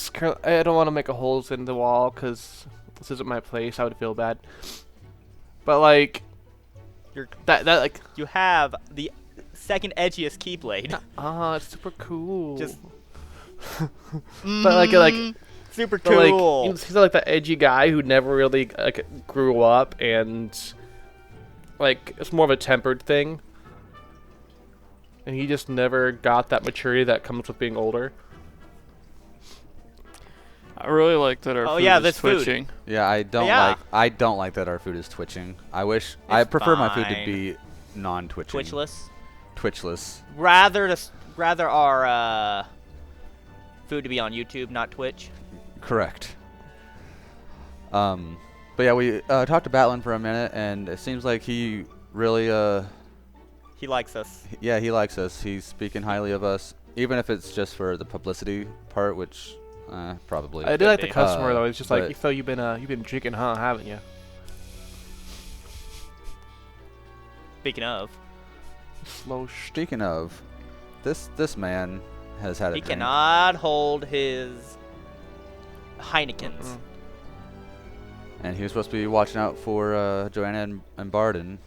don't want to make a holes in the wall because this isn't my place. I would feel bad. But like, that like, You have the second edgiest Keyblade. it's super cool. Just- but like. Super But like, cool. he's like the edgy guy who never really like grew up, and like it's more of a tempered thing, and he just never got that maturity that comes with being older. I really like that our Oh, food yeah, is this food. twitching. Yeah, I don't like that our food is twitching. I prefer my food to fine. be non-twitching. Twitchless. Twitchless. Rather our food to be on YouTube, not Twitch. Correct. But yeah, we talked to Batlin for a minute, and it seems like he really He likes us. yeah, he likes us. He's speaking highly of us, even if it's just for the publicity part, which probably. I do like the be. customer though. It's just like, but- Phil, you've been drinking, huh? Haven't you? Speaking of, Slow. Speaking of, this man has had a he drink. cannot hold his Heinekens. And he was supposed to be watching out for Joanna and Barden.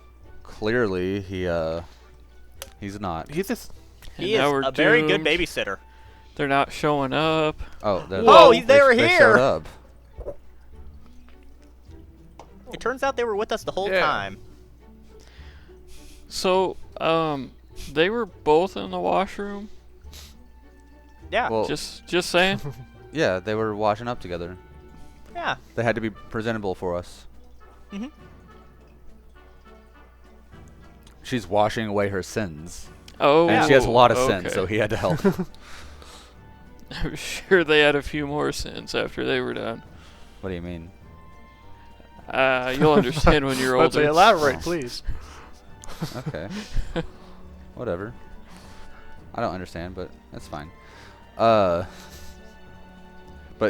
Clearly, he's not. He's just. And He is now we're a very good doomed. babysitter. They're not showing up. Oh, Whoa, they were they here. showed up. It turns out they were with us the whole Yeah. time. So, they were both in the washroom. Yeah, Well, Just saying. yeah, they were washing up together. yeah. They had to be presentable for us. Mhm. She's washing away her sins. Oh, And she has a lot of okay. sins, so he had to help. I'm sure they had a few more sins after they were done. What do you mean? You'll understand when you're Let's older. elaborate, please. Okay. Whatever. I don't understand, but that's fine. But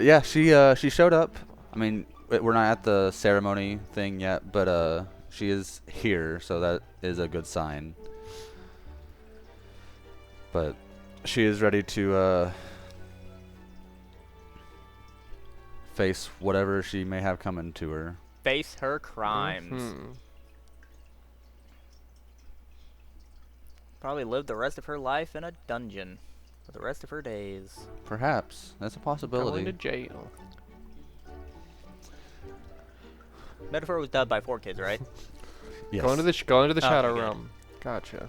yeah, she showed up. I mean, we're not at the ceremony thing yet, but she is here, so that is a good sign. But she is ready to face whatever she may have coming to her. Face her crimes. Mhm. Probably live the rest of her life in a dungeon for the rest of her days. Perhaps that's a Going possibility. to jail. Metaphor was dubbed by 4Kids, right? Yes. Going to the Oh, shadow good. realm. Gotcha.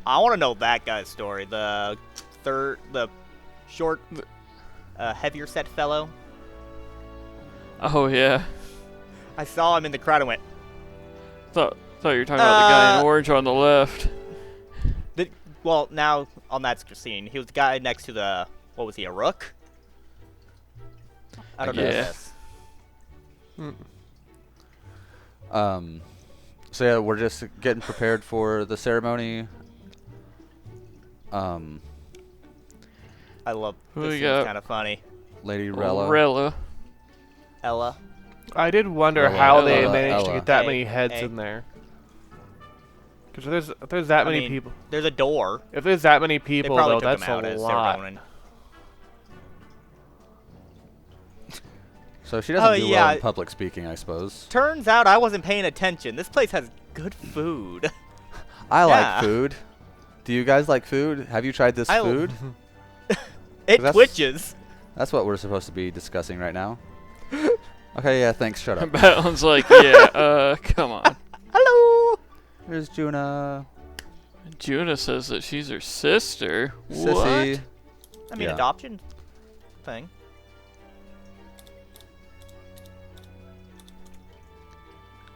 I want to know that guy's story. The short, heavier set fellow. Oh yeah. I saw him in the crowd and went, Thought you were talking about the guy Uh, in orange on the left. well, now on that scene, he was the guy next to the, what was he, a rook? I don't know. Yeah. This. So yeah, we're just getting prepared for the ceremony. I love Who this. we It's got? kind of funny. Lady Rella. Rella. Ella. I did wonder Ella, how they Ella, managed to Ella. get that Hey, many heads hey. in there. Because if there's that I many mean, people. There's a door. If there's that many They people, probably though, took that's him out a as lot. ceremony. So she doesn't Oh, do yeah. well in public speaking, I suppose. Turns out I wasn't paying attention. This place has good food. I Yeah. like food. Do you guys like food? Have you tried this I- food? It That's- twitches. That's what we're supposed to be discussing right now. Okay, yeah, thanks. Shut up. Battle's like, yeah, come on. Hello. Here's Juna. Juna says that she's her sister. Sissy. I mean, Yeah. adoption thing.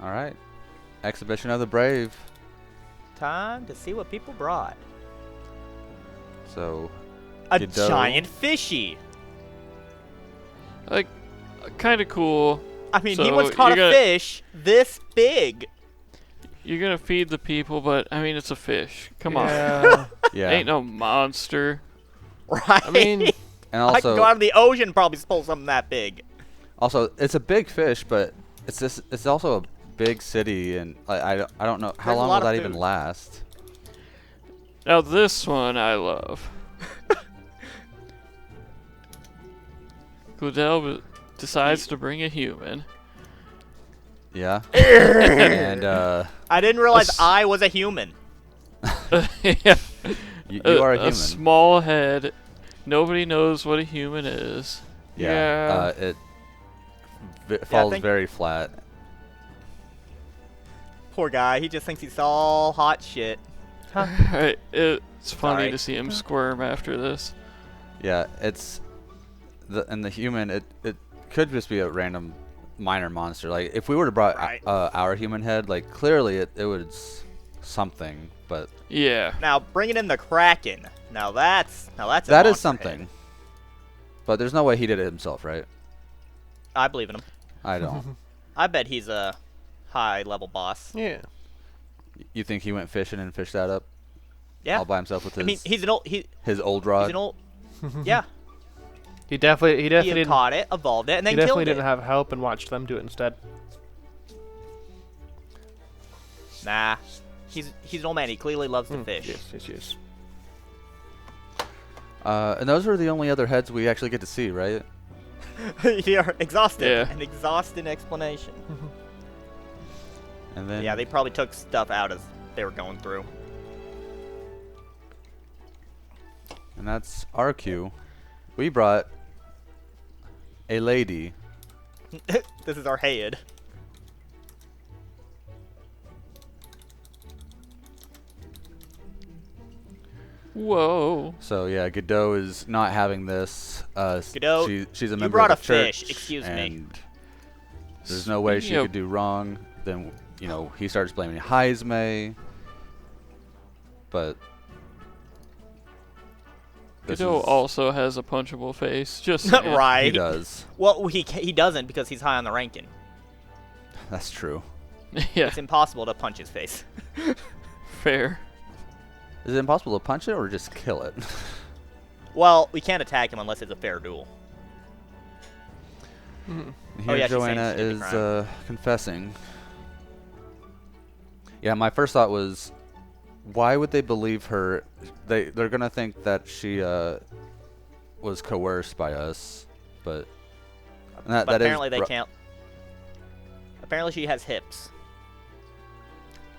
All right. Exhibition of the Brave. Time to see what people brought. So, A Godot. giant fishy. Like, kind of cool. I mean, he So once caught a you're gonna- fish this big. You're gonna feed the people, but I mean, it's a fish. Come on. Yeah. yeah. Ain't no monster. Right? I mean, And I can go out of the ocean and probably pull something that big. also, it's a big fish, but it's also a big city, and I don't know how There's a long lot will of that even food. last. Now this one I love. Glendale decides to bring a human. Yeah. And I didn't realize s- I was a human. Yeah. you are a human. small head. Nobody knows what a human is. Yeah. It falls think- very flat. Poor guy. He just thinks he's all hot shit. Right, it's funny Sorry. to see him squirm after this. Yeah, it's the human. It could just be a random minor monster. Like if we were to brought Right. our human head, like clearly it was something, but Yeah. Now bringing in the Kraken. Now that's a that is monster something. head. But there's no way he did it himself, right? I believe in him. I don't. I bet he's a high level boss. yeah. You think he went fishing and fished that up Yeah. all by himself with I mean, his he's an old. his old He's rod? an old. Yeah. He definitely He didn't. caught it, evolved it, and He then definitely killed didn't it. have help and watched them do it instead. Nah. He's an old man. He clearly loves to fish. Yes. And those were the only other heads we actually get to see, right? You're exhausted. Yeah. An exhausting explanation. And then Yeah, they probably took stuff out as they were going through. and that's our cue. We brought a lady. This is our head. Whoa. So yeah, Godot is not having this. Godot, she's a you member brought of a the church, fish, excuse me. and there's no way she Speaking of- could do wrong. Then he starts blaming Heisme, but this Godot is- also has a punchable face. Just saying. Right. he does. Well, he doesn't because he's high on the ranking. That's true. Yeah. It's impossible to punch his face. Fair. Is it impossible to punch it or just kill it? Well, we can't attack him unless it's a fair duel. Here Oh, yeah, she's saying Joanna she did is the crime. confessing. Yeah, my first thought was, why would they believe her? They're gonna think that she was coerced by us, but that, But that is apparently they ru- can't. Apparently she has hips.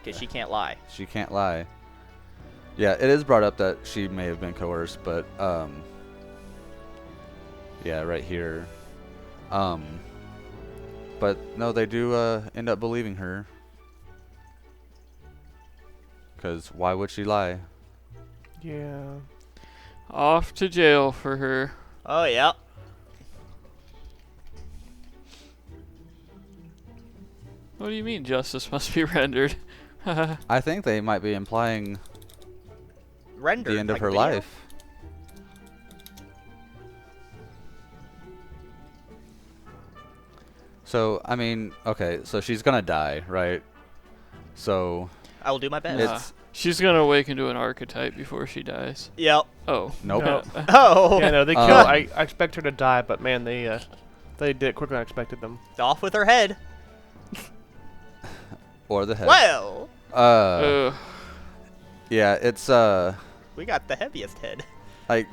Because she can't lie. She can't lie. Yeah, it is brought up that she may have been coerced, but yeah, right here. But no, they do end up believing her. Because why would she lie? Yeah. Off to jail for her. Oh, yeah. What do you mean justice must be rendered? I think they might be implying Rendered. the end of like her video. life. So, I mean, okay, so she's gonna die, right? So, I will do my best. It's- She's gonna awaken to an archetype before she dies. Yep. Oh. nope. No. Oh. Yeah, no, they kill. I expect her to die, but man, they did it quicker than I expected them. Off with her head. Or the head. Well, Ugh. Yeah, it's, we got the heaviest head. like,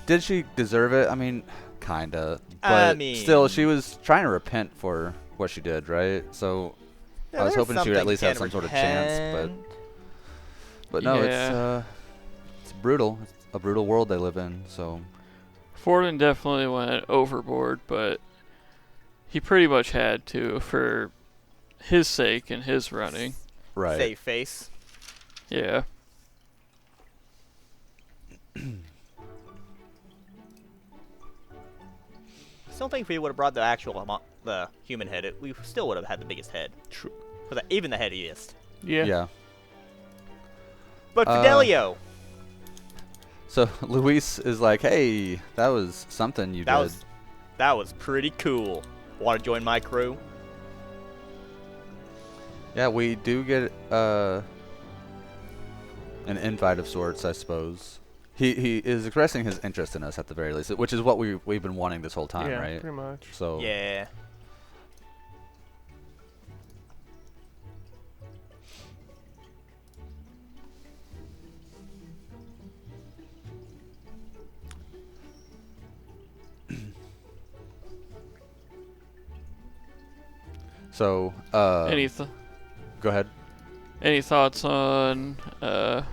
did she deserve it? I mean, kinda. I But mean- still, she was trying to repent for what she did, right? So Yeah, I was there's hoping she would at something least have can some sort of chance, repent. but no, Yeah. it's brutal. It's a brutal world they live in. So Forden definitely went overboard, but he pretty much had to for his sake and his running. right. Save face. Yeah. I still think if we would have brought the actual the human head, we still would have had the biggest head. True. Even the headiest. Yeah. Yeah. But Uh, Fidelio, So Luis is like, "Hey, that was something you did." that was pretty cool. Want to join my crew? Yeah, we do get an invite of sorts, I suppose. He is expressing his interest in us at the very least, which is what we've been wanting this whole time, Yeah, right? pretty much. So Yeah. So go ahead. Any thoughts on the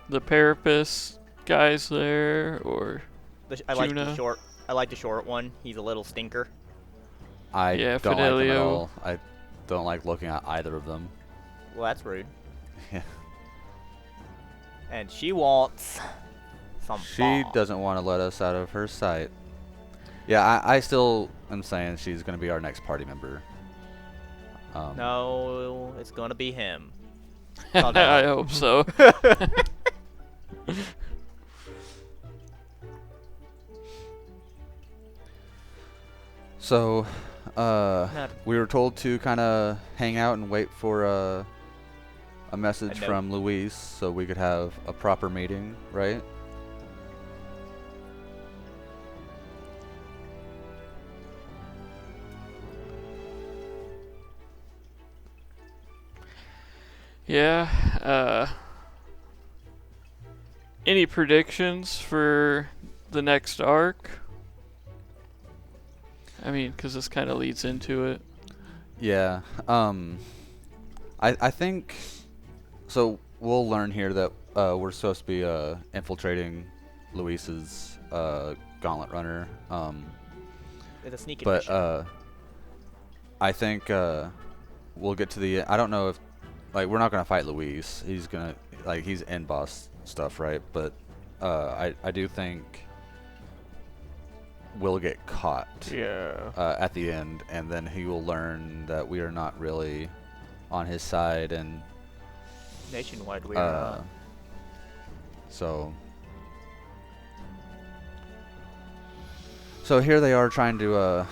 Parapus guys there, or I like the Juno. short. I like the short one. He's a little stinker. I Yeah, don't like them at Fidelio. all. I don't like looking at either of them. Well, that's rude. Yeah. And she wants some. She bomb. doesn't want to let us out of her sight. Yeah, I still am saying she's going to be our next party member. No, it's gonna be him. I Oh, no. hope so. So, Not- we were told to kind of hang out and wait for a message A note. from Luis so we could have a proper meeting, right? Yeah. Any predictions for the next arc? I mean, because this kind of leads into it. Yeah. I think so. We'll learn here that we're supposed to be infiltrating Luis's gauntlet runner. It's a sneaky But mission. I think we'll get to the. I don't know if we're not gonna fight Luis. He's gonna he's end boss stuff, right? But I do think we'll get caught Yeah. at the end, and then he will learn that we are not really on his side, and Nationwide, we're so here they are trying to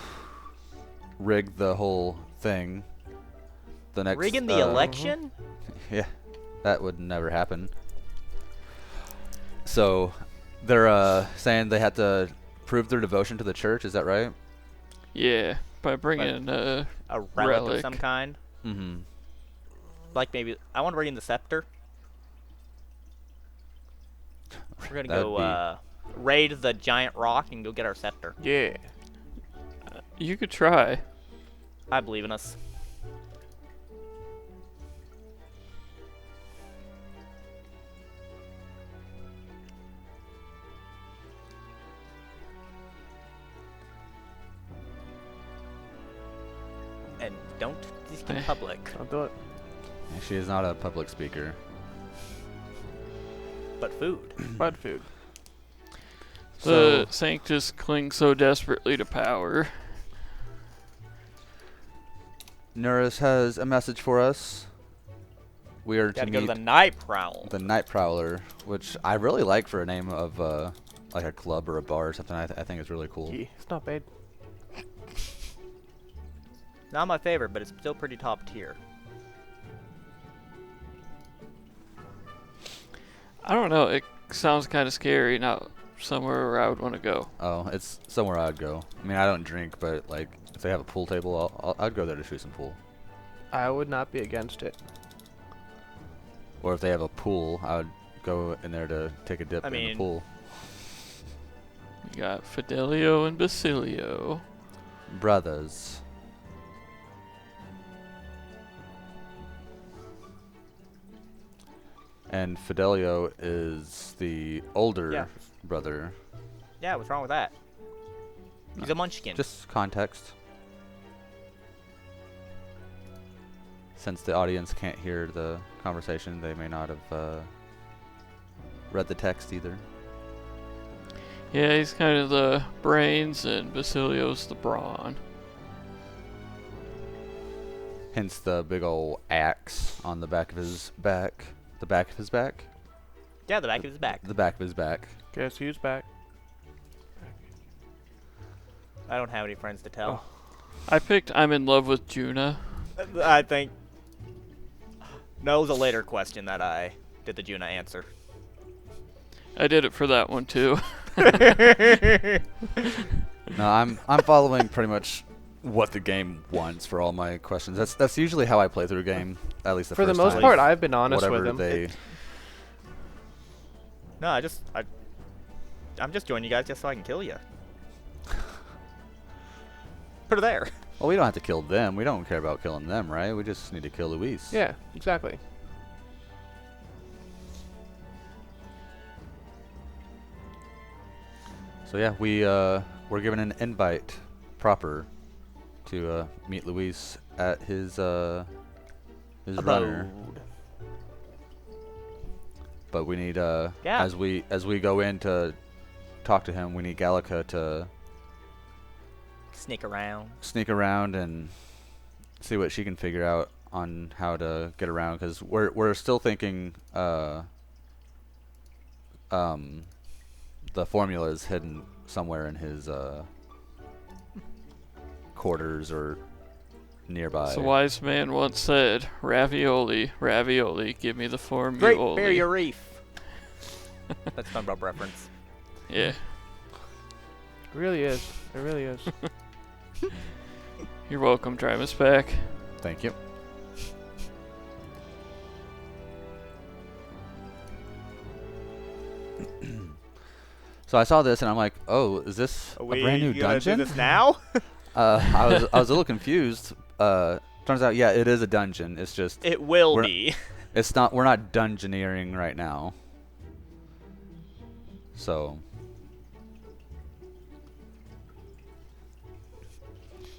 rig the whole thing. The next rigging the election. Yeah, that would never happen. So they're saying they have to prove their devotion to the church. Is that right? Yeah, by bringing A relic Relic. of some kind. Mm-hmm. Like maybe I want to bring in the scepter. We're gonna That'd go raid the giant rock and go get our scepter. Yeah. you could try. I believe in us. And don't speak in public, I'll do it. She is not a public speaker. but food. Bud food. The So Sanctus clings so desperately to power. Nuris has a message for us. We are to Gotta go meet to the night prowl. the Night Prowler, which I really like for a name of like a club or a bar or something. I think it's really cool. Yeah, it's not bad. Not my favorite, but it's still pretty top tier. I don't know. It sounds kind of scary. Not somewhere where I would want to go. Oh, it's somewhere I'd go. I mean, I don't drink, but like if they have a pool table, I'd go there to shoot some pool. I would not be against it. Or if they have a pool, I would go in there to take a dip I in the mean, pool. We got Fidelio and Basilio. Brothers. And Fidelio is the older Yeah. brother. Yeah, what's wrong with that? He's a munchkin. Just context. Since the audience can't hear the conversation, they may not have read the text either. Yeah, he's kind of the brains, and Basilio's the brawn. Hence the big old axe on the back of his back. The back of his back? Yeah, the back of his back. The back of his back. Guess who's back? I don't have any friends to tell. I picked I'm in love with Juna. I think. No, it was a later question that I did the Juna answer. I did it for that one too. No, I'm following pretty much what the game wants for all my questions. That's usually how I play through a game, at least the For first the most time. part, I've been honest Whatever with him. they No, I'm just joining you guys just so I can kill you. Put her there. Well, we don't have to kill them. We don't care about killing them, right? We just need to kill Luis. Yeah, exactly. So yeah, we're given an invite proper to meet Luis at his runner. Abode. But we need Yeah. as we go in to talk to him, we need Gallica to Sneak around. sneak around and see what she can figure out on how to get around, because we're still thinking the formula is hidden somewhere in his quarters or nearby. So wise man once said, "Ravioli, ravioli, give me the Great formula." Barrier Reef. That's SpongeBob reference. Yeah. It really is. It really is. You're welcome, drive us back. Thank you. So I saw this and I'm like, oh, is this a brand new dungeon? Do this now? I was a little confused. Turns out, yeah, it is a dungeon. It's just It will We're- be. it's not. We're not dungeoneering right now. So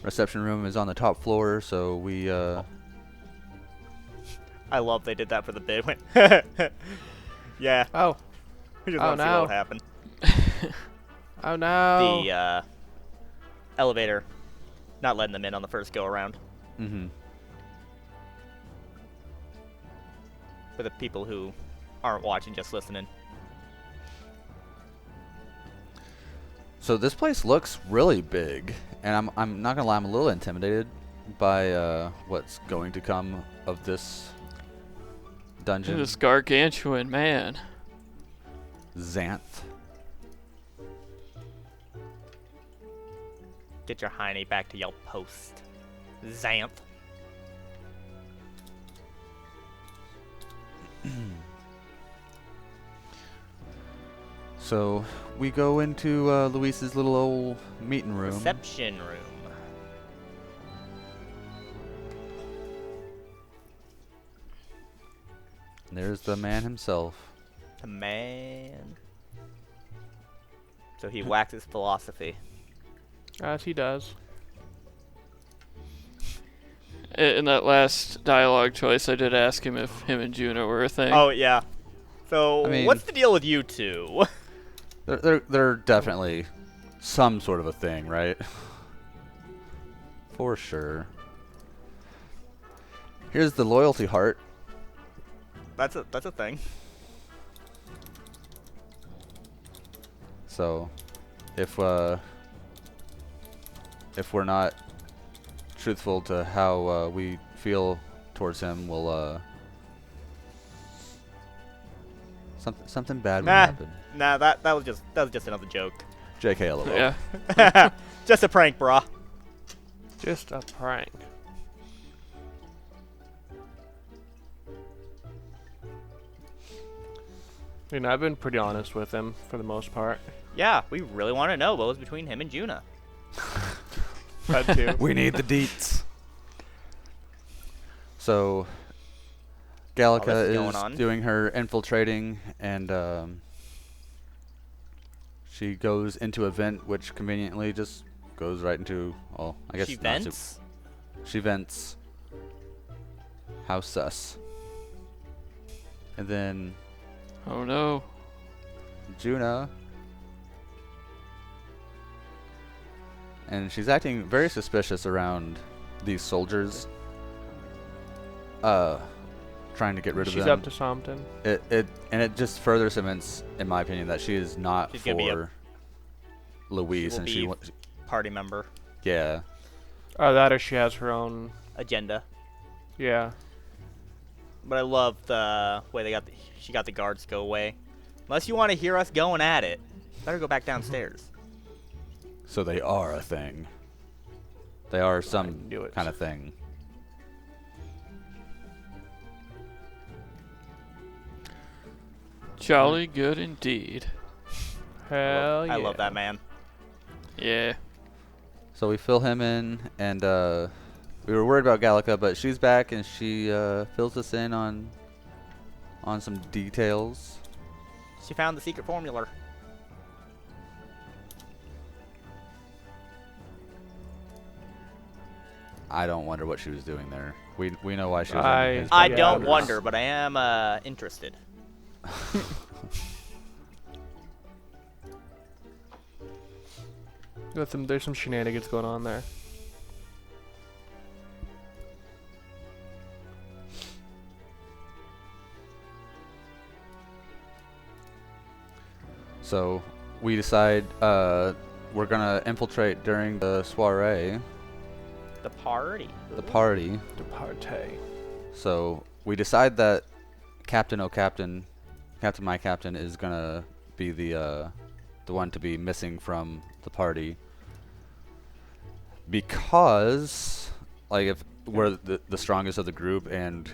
reception room is on the top floor. So we I love they did that for the bid. Yeah. Oh. We just Oh, want to see no. what would happen. Oh no. The elevator not letting them in on the first go around. mm-hmm. For the people who aren't watching, just listening. So this place looks really big, and I'm not gonna lie, I'm a little intimidated by what's going to come of this dungeon. This gargantuan man. Xanth. Get your hiney back to your post. Xanth. So we go into Luis's little old meeting room. Reception room. There's the man himself. The man. So he waxes philosophy. As he does. In that last dialogue choice, I did ask him if him and Juno were a thing. Oh yeah. So I mean- what's the deal with you two? They're definitely some sort of a thing, right? For sure. Here's the loyalty heart. That's a thing. So, if we're not truthful to how we feel towards him, we'll something bad will Nah. happen. Nah, that was just another joke. JK, LOL. Yeah. Just a prank, brah. Just a prank. I mean, I've been pretty honest with him for the most part. Yeah, we really want to know what was between him and Juna. That too. We need the deets. So, Gallica this is is going on. doing her infiltrating, and she goes into a vent, which conveniently just goes right into. Oh, I guess She not vents. She vents. How sus. And then Oh no. Juna. And she's acting very suspicious around these soldiers. Trying to get rid of She's them. up to something. It just further cements, in my opinion, that she is not She's gonna be for Luis, will and be party member yeah. Oh, that or she has her own. agenda. Yeah. But I love the way she got the guards to go away. Unless you want to hear us going at it, better go back downstairs. So they are a thing. They are some knew it. kind of thing. Jolly good indeed. Hell yeah. I love that man. Yeah. So we fill him in, and we were worried about Gallica, but she's back, and she fills us in on some details. She found the secret formula. I don't wonder what she was doing there. We know why she was I- in his I Yeah, don't there's- wonder, but I am interested. There's some shenanigans going on there. So we decide we're gonna infiltrate during the soiree, The party. the party. The party. So we decide that Captain My Captain is gonna be the one to be missing from the party, because like if we're the strongest of the group, and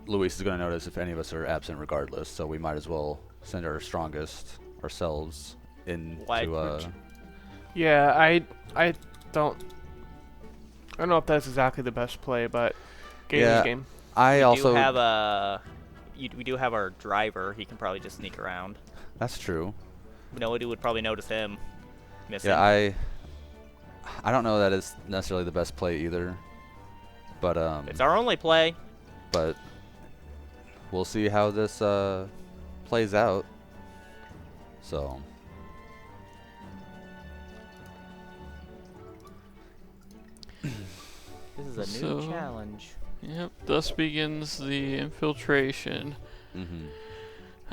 Luis is gonna notice if any of us are absent regardless. So we might as well send our strongest ourselves in Why to would Yeah, I don't know if that's exactly the best play, but game Yeah. is game. I We also do have we do have our driver. He can probably just sneak around. that's true. Nobody would probably notice him missing. Yeah, I don't know that it's necessarily the best play either, but It's our only play. but we'll see how this plays out. So This is a So- new challenge. Yep. Thus begins the infiltration. mhm.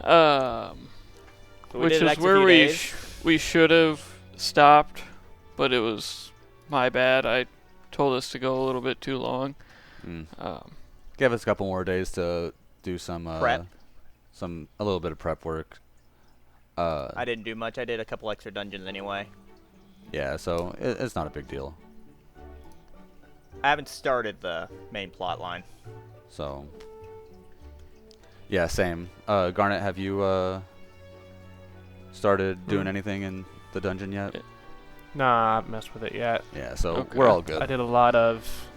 So we Which did is extra where few we days. we should have stopped, but it was my bad. I told us to go a little bit too long. Mm. Um, Give us a couple more days to do some Prep. a little bit of prep work. I didn't do much. I did a couple extra dungeons anyway. Yeah, so it's not a big deal. I haven't started the main plot line. So yeah, same. Garnet, have you started doing anything in the dungeon yet? Nah, I haven't messed with it yet. Yeah, so Okay. we're all good. I did a lot of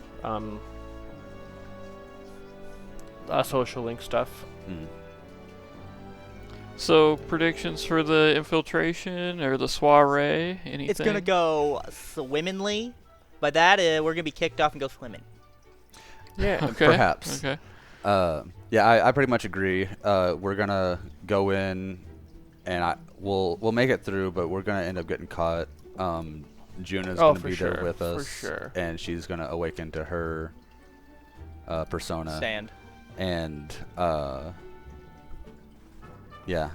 social link stuff. Mm. so predictions for the infiltration or the soiree? Anything? It's gonna go swimmingly. By that, we're gonna be kicked off and go swimming. Yeah. Okay. Perhaps. Okay. Yeah, I pretty much agree. We're gonna go in, and we'll make it through, but we're gonna end up getting caught. Juna's Oh, gonna for be sure, there with for us, sure. and she's gonna awaken to her persona, Stand. and yeah,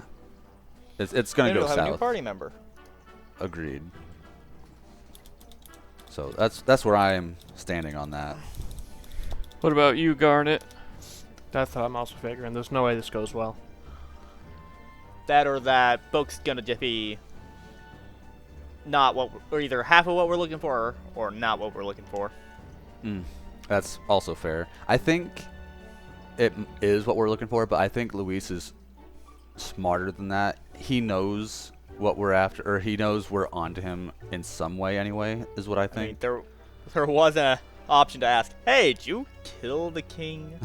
it's gonna Maybe go we'll have a new south. party member. Agreed. So that's where I am standing on that. What about you, Garnet? That's what I'm also figuring. There's no way this goes well. That or that book's gonna just be not what, or either half of what we're looking for, or not what we're looking for. That's also fair. I think it is what we're looking for, but I think Luis is smarter than that. He knows what we're after, or he knows we're onto him in some way anyway, is what I I mean, think. there was an option to ask, hey, did you kill the king?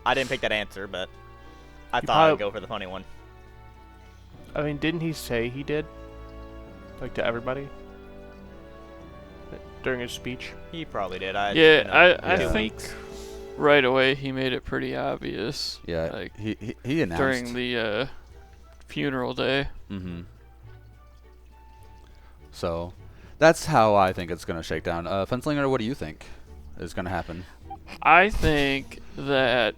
I didn't pick that answer, but I thought I'd go for the funny one. I mean, didn't he say he did? Like to everybody? During his speech? He probably did. I Yeah. think right away he made it pretty obvious. Yeah, Like he announced. during the funeral day. Mm-hmm. So, that's how I think it's going to shake down. Fenslinger, what do you think is going to happen? I think that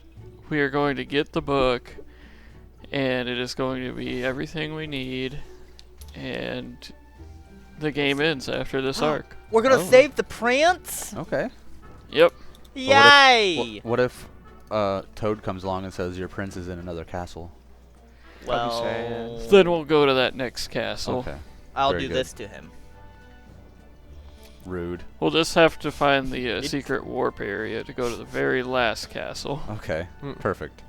we are going to get the book, and it is going to be everything we need, and the game ends after this arc. We're gonna save the prince? Okay. Yep. Yay! What if Toad comes along and says your prince is in another castle? Well, Then we'll go to that next castle. Okay. I'll very do good. this to him. Rude. We'll just have to find the secret warp area to go to the very last castle. Okay. Perfect.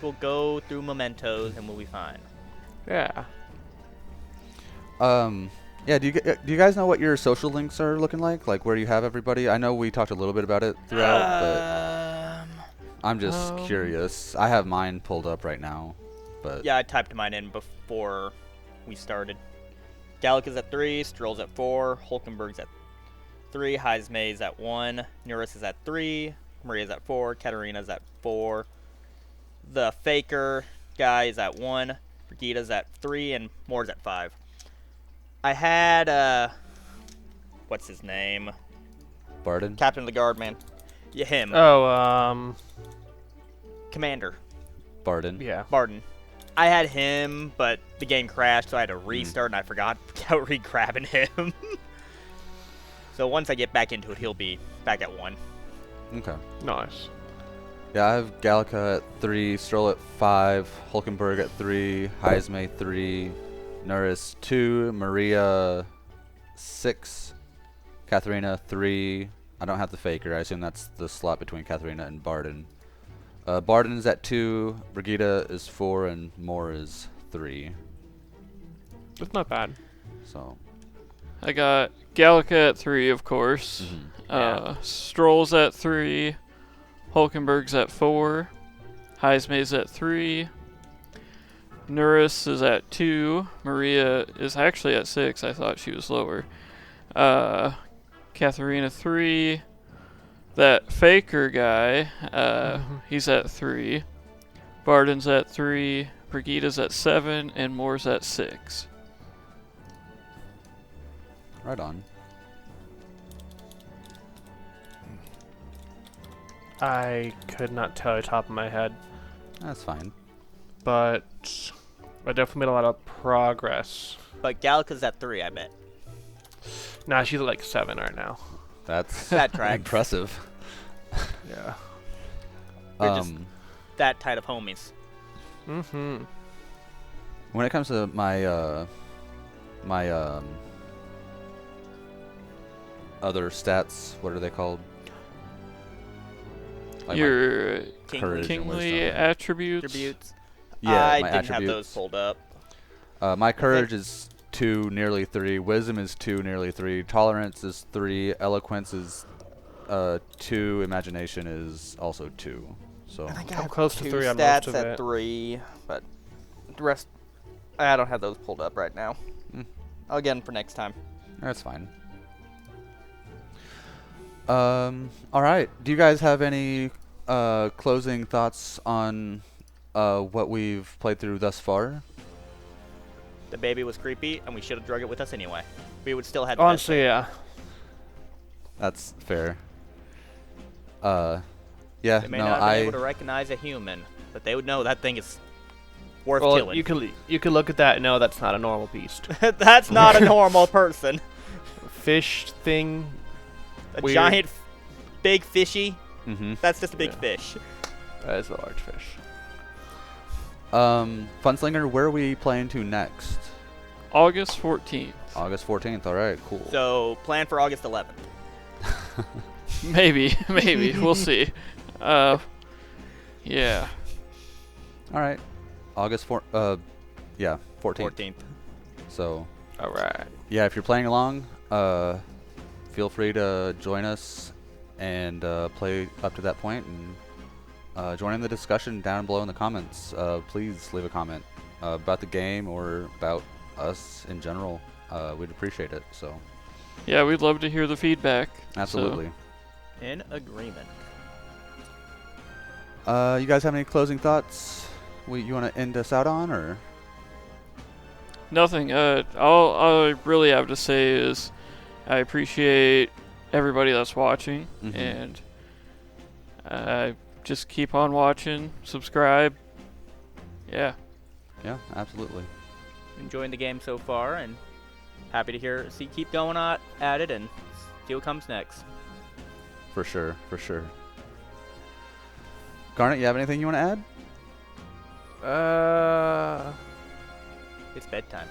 We'll go through mementos and we'll be fine. Yeah. Yeah, do you guys know what your social links are looking like? Like where you have everybody? I know we talked a little bit about it throughout, but I'm just curious. I have mine pulled up right now, but Yeah, I typed mine in before we started. Gallica's at 3, Stroll's at 4, Hulkenberg's at 3, Heismay's at 1, Nuris is at 3, Maria's at 4, Katarina's at 4, the Faker guy is at 1, Brigida's at 3, and Moore's at 5. I had, what's his name? Barden? Captain of the Guard, man. Yeah, him. Oh, Commander. Barden. yeah. Barton. I had him, but the game crashed, so I had to restart, and I forgot about re-grabbing him. So once I get back into it, he'll be back at 1. Okay. Nice. Yeah, I have Gallica at 3, Stroll at 5, Hulkenberg at 3, Heismay 3, Nuris 2, Maria 6, Katharina 3. I don't have the Faker. I assume that's the slot between Katharina and Barden. Barden is at 2, Brigida is 4, and Moore is 3. That's not bad. So. I got Gallica at 3, of course. Mhm. Stroll's at 3. Hulkenberg's at 4. Heismay's at 3. Nuris is at 2. Maria is actually at 6. I thought she was lower. Katharina 3. That Faker guy, he's at 3. Barden's at 3. Brigida's at 7. And Moore's at 6. Right on. I could not tell you top of my head, That's fine. but I definitely made a lot of progress. But Gallica's at 3, I bet. Nah, she's at like 7 right now. That's That tracks. impressive. Yeah. We're just that tight of homies. Mm-hmm. When it comes to my other stats, what are they called? Like my Your courage and kingly wisdom. attributes. Attributes. Yeah, I my didn't have those attributes. pulled up. My courage is 2, nearly 3. Wisdom is 2, nearly 3. Tolerance is 3. Eloquence is 2. Imagination is also 2. So I think I I'm have close to 2 3 on stats most of at it. 3, but the rest, I don't have those pulled up right now. I'll get them for next time. that's fine. All right. Do you guys have any closing thoughts on what we've played through thus far? The baby was creepy, and we should have drug it with us anyway. We would still have. Honestly, yeah. That's fair. Yeah, They may no, not have been able to recognize a human, but they would know that thing is worth Well, killing. you could look at that and know that's not a normal beast. That's not a normal person. Fish thing. A Weird. giant, big fishy. Mm-hmm. That's just a big Yeah. fish. That is a large fish. Funslinger, where are we playing to next? August 14th. August 14th. All right, cool. So plan for August 11th. Maybe. We'll see. Yeah. All right. August 14th. 14th. So All right. yeah, if you're playing along, feel free to join us and play up to that point, and join in the discussion down below in the comments. Please leave a comment about the game or about us in general. We'd appreciate it. So Yeah, we'd love to hear the feedback. absolutely. In agreement. You guys have any closing thoughts you want to end us out on, or? Nothing. All I really have to say is I appreciate everybody that's watching, Mhm. and just keep on watching, subscribe. Yeah. Yeah, absolutely. Enjoying the game so far, and happy to keep going at it and see what comes next. For sure, for sure. Garnet, you have anything you want to add? It's bedtime.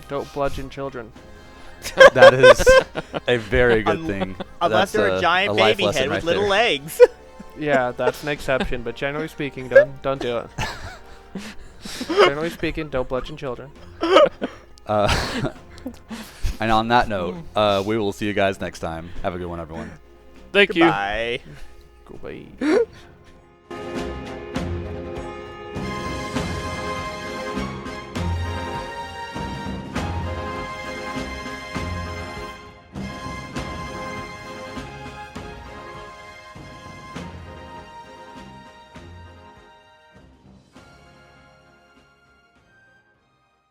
Don't bludgeon children. That is a very good thing. Unless That's they're a giant life baby lesson head with right little there. legs. Yeah, that's an exception, but generally speaking, don't do it. Generally speaking, don't bludgeon children. And on that note, we will see you guys next time. Have a good one, everyone. Thank you. Goodbye. Goodbye.